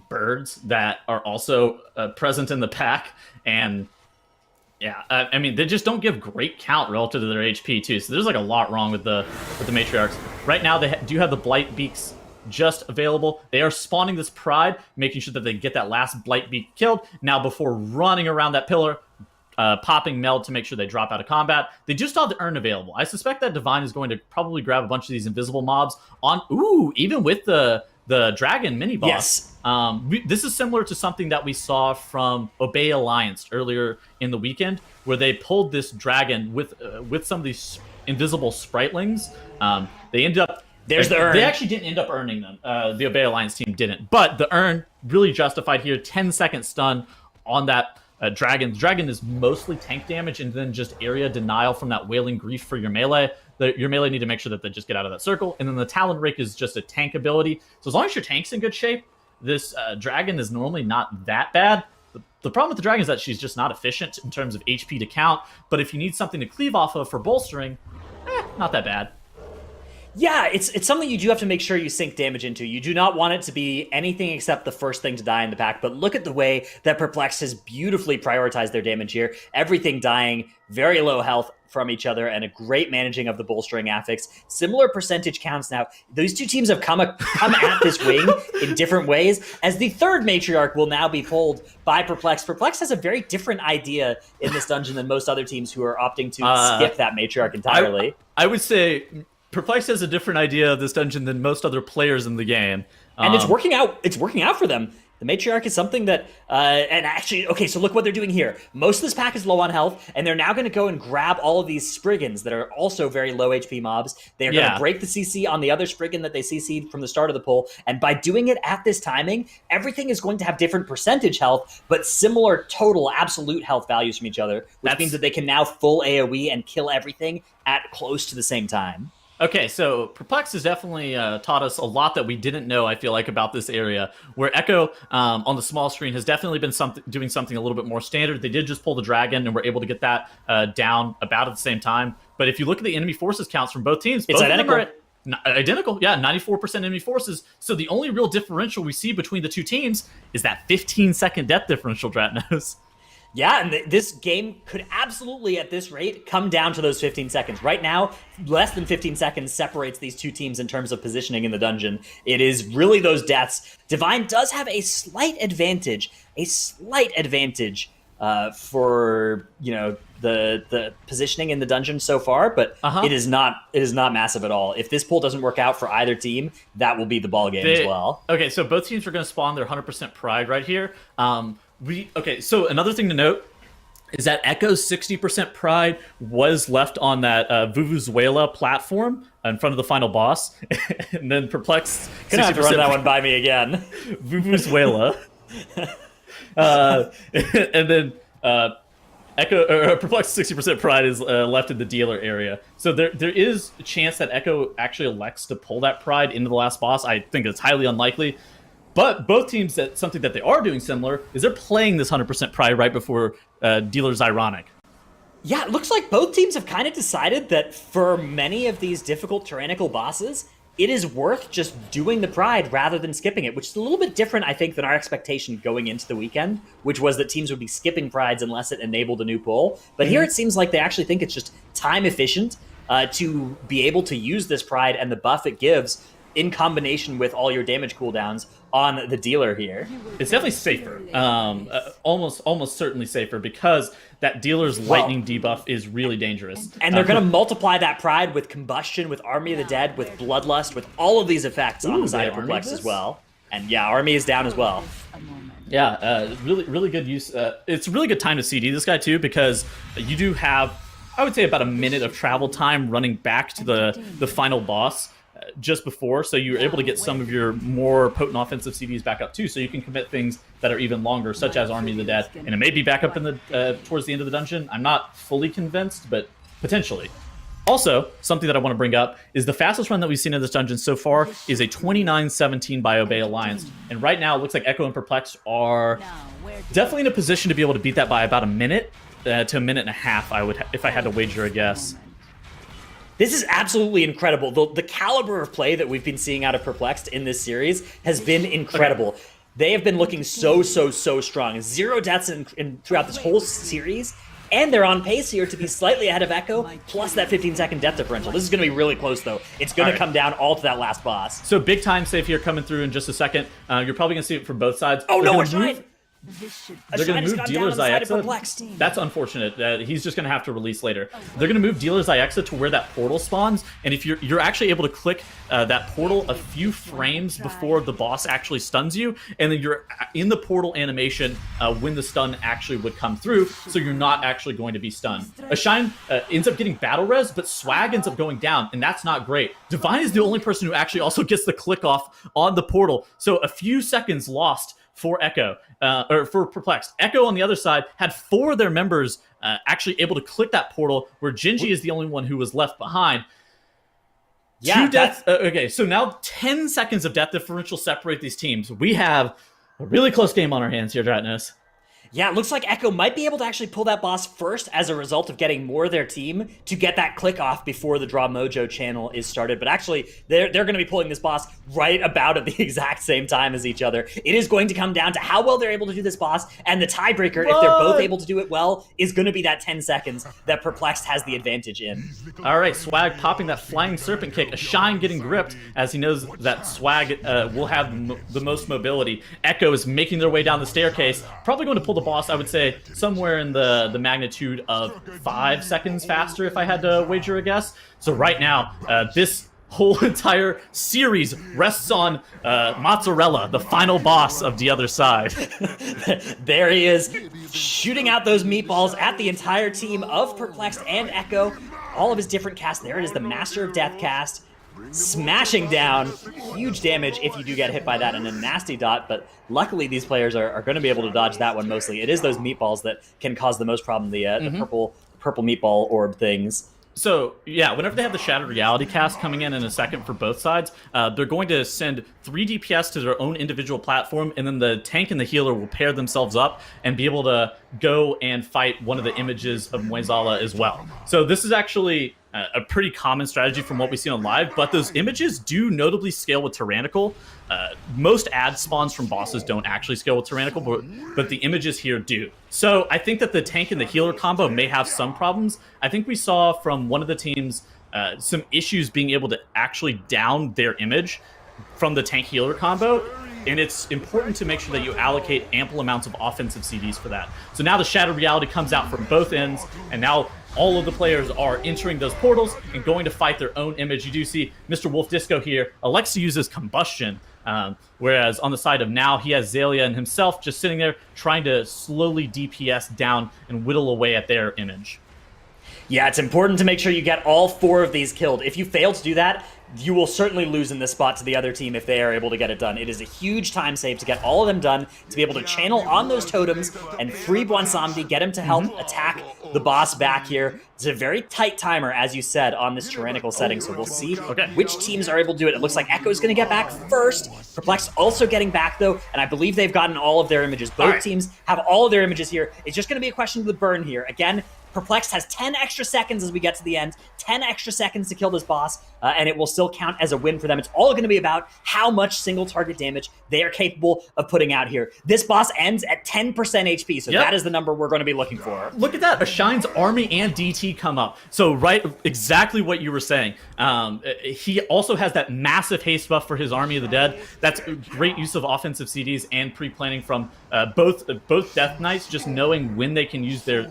birds that are also present in the pack, and yeah, I mean, they just don't give great count relative to their HP too. So there's like a lot wrong with the matriarchs. Right now, they do have the Blight Beaks just available. They are spawning this Pride, making sure that they get that last Blight Beak killed. Now, before running around that pillar, popping Meld to make sure they drop out of combat. They do still have the Urn available. I suspect that Divine is going to probably grab a bunch of these invisible mobs on. Ooh, even with the Dragon mini boss. Yes. This is similar to something that we saw from Obey Alliance earlier in the weekend, where they pulled this dragon with some of these invisible spritelings. They ended up. There's the Urn. They actually didn't end up earning them. The Obey Alliance team didn't, but the Urn really justified here. 10-second stun on that dragon. The dragon is mostly tank damage and then just area denial from that Wailing Grief for your melee. Your melee need to make sure that they just get out of that circle. And then the Talon Rake is just a tank ability. So as long as your tank's in good shape, this dragon is normally not that bad. The problem with the dragon is that she's just not efficient in terms of HP to count. But if you need something to cleave off of for bolstering, not that bad. Yeah, it's something you do have to make sure you sink damage into. You do not want it to be anything except the first thing to die in the pack, but look at the way that Perplexed has beautifully prioritized their damage here. Everything dying, very low health from each other, and a great managing of the bolstering affix. Similar percentage counts now. These two teams have come at this wing in different ways, as the third matriarch will now be pulled by Perplexed. Perplexed has a very different idea in this dungeon than most other teams who are opting to skip that matriarch entirely. I would say Perplexed has a different idea of this dungeon than most other players in the game. And it's working out. It's working out for them. The matriarch is something that, and actually, okay, so look what they're doing here. Most of this pack is low on health, and they're now going to go and grab all of these Spriggans that are also very low HP mobs. They're going to break the CC on the other Spriggan that they CC'd from the start of the pull, and by doing it at this timing, everything is going to have different percentage health, but similar total absolute health values from each other, which means that they can now full AoE and kill everything at close to the same time. Okay, so Perplexed has definitely taught us a lot that we didn't know, I feel like, about this area, where Echo on the small screen has definitely been doing something a little bit more standard. They did just pull the dragon and were able to get that down about at the same time. But if you look at the enemy forces counts from both teams, it's identical. Identical, yeah, 94% enemy forces. So the only real differential we see between the two teams is that 15-second death differential, Dratnos. Yeah, and this game could absolutely, at this rate, come down to those 15 seconds. Right now, less than 15 seconds separates these two teams in terms of positioning in the dungeon. It is really those deaths. Divine does have a slight advantage for, you know, the positioning in the dungeon so far, but it is not massive at all. If this pull doesn't work out for either team, that will be the ball game as well. Okay, so both teams are going to spawn their 100% pride right here. So another thing to note is that Echo's 60% pride was left on that Vuvuzuela platform in front of the final boss, and then Perplexed. Gonna have to run that one by me again. Vuvuzuela. And then Echo or Perplexed 60% pride is left in the dealer area. So there is a chance that Echo actually elects to pull that pride into the last boss. I think it's highly unlikely. But both teams, that something that they are doing similar is they're playing this 100% pride right before dealer's ironic. Yeah, it looks like both teams have kind of decided that for many of these difficult tyrannical bosses, it is worth just doing the pride rather than skipping it, which is a little bit different, I think, than our expectation going into the weekend, which was that teams would be skipping prides unless it enabled a new pull. But here it seems like they actually think it's just time efficient to be able to use this pride and the buff it gives in combination with all your damage cooldowns on the dealer here. It's definitely safer, almost certainly safer, because that dealer's lightning debuff is really dangerous. And they're going to multiply that pride with Combustion, with Army of the Dead, with Bloodlust, with all of these effects on the side of Perplexed as well. And yeah, Army is down as well. Yeah, really good use. It's a really good time to CD this guy too, because you do have, I would say, about a minute of travel time running back to the final boss just before, so you're able to get some of your more potent offensive CDs back up too, so you can commit things that are even longer, such as Army of the Dead, and it may be back up in the towards the end of the dungeon. I'm not fully convinced, but potentially. Also, something that I want to bring up is the fastest run that we've seen in this dungeon so far is a 29-17 by Obey Alliance, and right now it looks like Echo and Perplexed are definitely in a position to be able to beat that by about a minute to a minute and a half, I would, if I had to wager a guess. This is absolutely incredible. The caliber of play that we've been seeing out of Perplexed in this series has been incredible. Okay. They have been looking so strong. 0 deaths throughout this whole series, and they're on pace here to be slightly ahead of Echo, plus that 15-second death differential. This is going to be really close, though. It's going to come down all to that last boss. So big time save here coming through in just a second. You're probably going to see it from both sides. Oh, no, Ashine! They're going to move Dealer's Iexa. That's unfortunate. He's just going to have to release later. They're going to move Dealer's Iexa to where that portal spawns, and if you're actually able to click that portal a few frames before the boss actually stuns you, and then you're in the portal animation when the stun actually would come through, so you're not actually going to be stunned. Ashine ends up getting battle res, but Swag ends up going down, and that's not great. Divine is the only person who actually also gets the click off on the portal, so a few seconds lost for Echo, or for Perplexed. Echo on the other side had 4 of their members actually able to click that portal, where Genji is the only one who was left behind. Yeah, 2 deaths. Okay, so now 10 seconds of death differential separate these teams. We have a really close game on our hands here, Dratnos. Yeah, it looks like Echo might be able to actually pull that boss first as a result of getting more of their team to get that click off before the Draw Mojo channel is started. But actually, they're going to be pulling this boss right about at the exact same time as each other. It is going to come down to how well they're able to do this boss, and the tiebreaker, if they're both able to do it well, is going to be that 10 seconds that Perplexed has the advantage in. All right, Swag popping that flying serpent kick. Ashine getting gripped as he knows that Swag will have the most mobility. Echo is making their way down the staircase, probably going to pull the boss, I would say, somewhere in the magnitude of 5 seconds faster if I had to wager a guess. So right now, this whole entire series rests on Mozzarella, the final boss of the other side. There he is, shooting out those meatballs at the entire team of Perplexed and Echo. All of his different casts. There it is, the Master of Death cast. Smashing down, huge damage if you do get hit by that, and a nasty dot, but luckily these players are going to be able to dodge that one mostly. It is those meatballs that can cause the most problem, the purple meatball orb things. So, yeah, whenever they have the Shattered Reality cast coming in a second for both sides, they're going to send 3 DPS to their own individual platform, and then the tank and the healer will pair themselves up and be able to go and fight one of the images of Moizala as well. So this is actually a pretty common strategy from what we see on live, but those images do notably scale with Tyrannical. Most ad spawns from bosses don't actually scale with Tyrannical, but the images here do. So I think that the tank and the healer combo may have some problems. I think we saw from one of the teams some issues being able to actually down their image from the tank healer combo, and it's important to make sure that you allocate ample amounts of offensive CDs for that. So now the Shattered Reality comes out from both ends, and now all of the players are entering those portals and going to fight their own image. You do see Mr. Wolf Disco here elects to use his Combustion, whereas on the side of Now, he has Zalia and himself just sitting there trying to slowly DPS down and whittle away at their image. Yeah, it's important to make sure you get all 4 of these killed. If you fail to do that, you will certainly lose in this spot to the other team if they are able to get it done. It is a huge time save to get all of them done, to be able to channel on those totems and free Bwansamdi, get him to help attack the boss back here. It's a very tight timer, as you said, on this tyrannical setting, so we'll see which teams are able to do it. It looks like Echo's going to get back first. Perplexed also getting back, though, and I believe they've gotten all of their images. Both teams have all of their images here. It's just going to be a question of the burn here. Again, Perplexed has 10 extra seconds as we get to the end, 10 extra seconds to kill this boss, and it will still count as a win for them. It's all going to be about how much single target damage they are capable of putting out here. This boss ends at 10% HP, so that is the number we're going to be looking for. Look at that. Ashine's army and DT come up. So exactly what you were saying. He also has that massive haste buff for his Army of the Dead. That's great use of offensive CDs and pre-planning from both Death Knights, just knowing when they can use their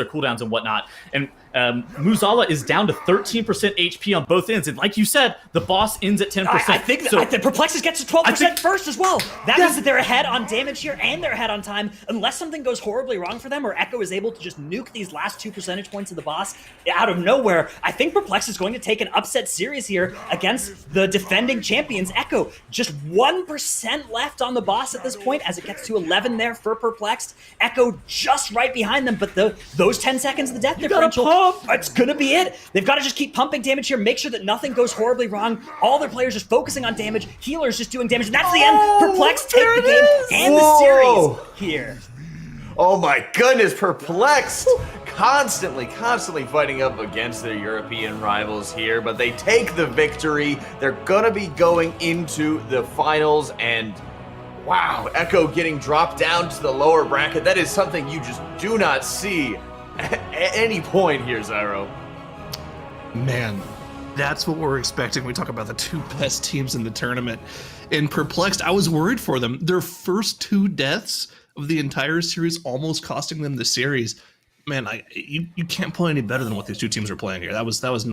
cooldowns and whatnot. And Muzala is down to 13% HP on both ends, and like you said, the boss ends at 10%. I think Perplexus gets to 12% first as well. That means that they're ahead on damage here, and they're ahead on time, unless something goes horribly wrong for them, or Echo is able to just nuke these last 2 percentage points of the boss out of nowhere. I think Perplexus is going to take an upset series here against the defending champions, Echo. Just 1% left on the boss at this point, as it gets to 11 there for Perplexed. Echo just right behind them, but those 10 seconds of the death differential, it's gonna be it. They've got to just keep pumping damage here, make sure that nothing goes horribly wrong. All their players just focusing on damage, healers just doing damage, and that's the end. Perplexed take the game and the series here. Oh my goodness, Perplexed constantly fighting up against their European rivals here, but they take the victory. They're gonna be going into the finals, and wow, Echo getting dropped down to the lower bracket. That is something you just do not see at any point here, Zyro. Man, that's what we're expecting when we talk about the two best teams in the tournament. In Perplexed, I was worried for them. Their first 2 deaths of the entire series almost costing them the series. Man, you can't play any better than what these two teams are playing here. That was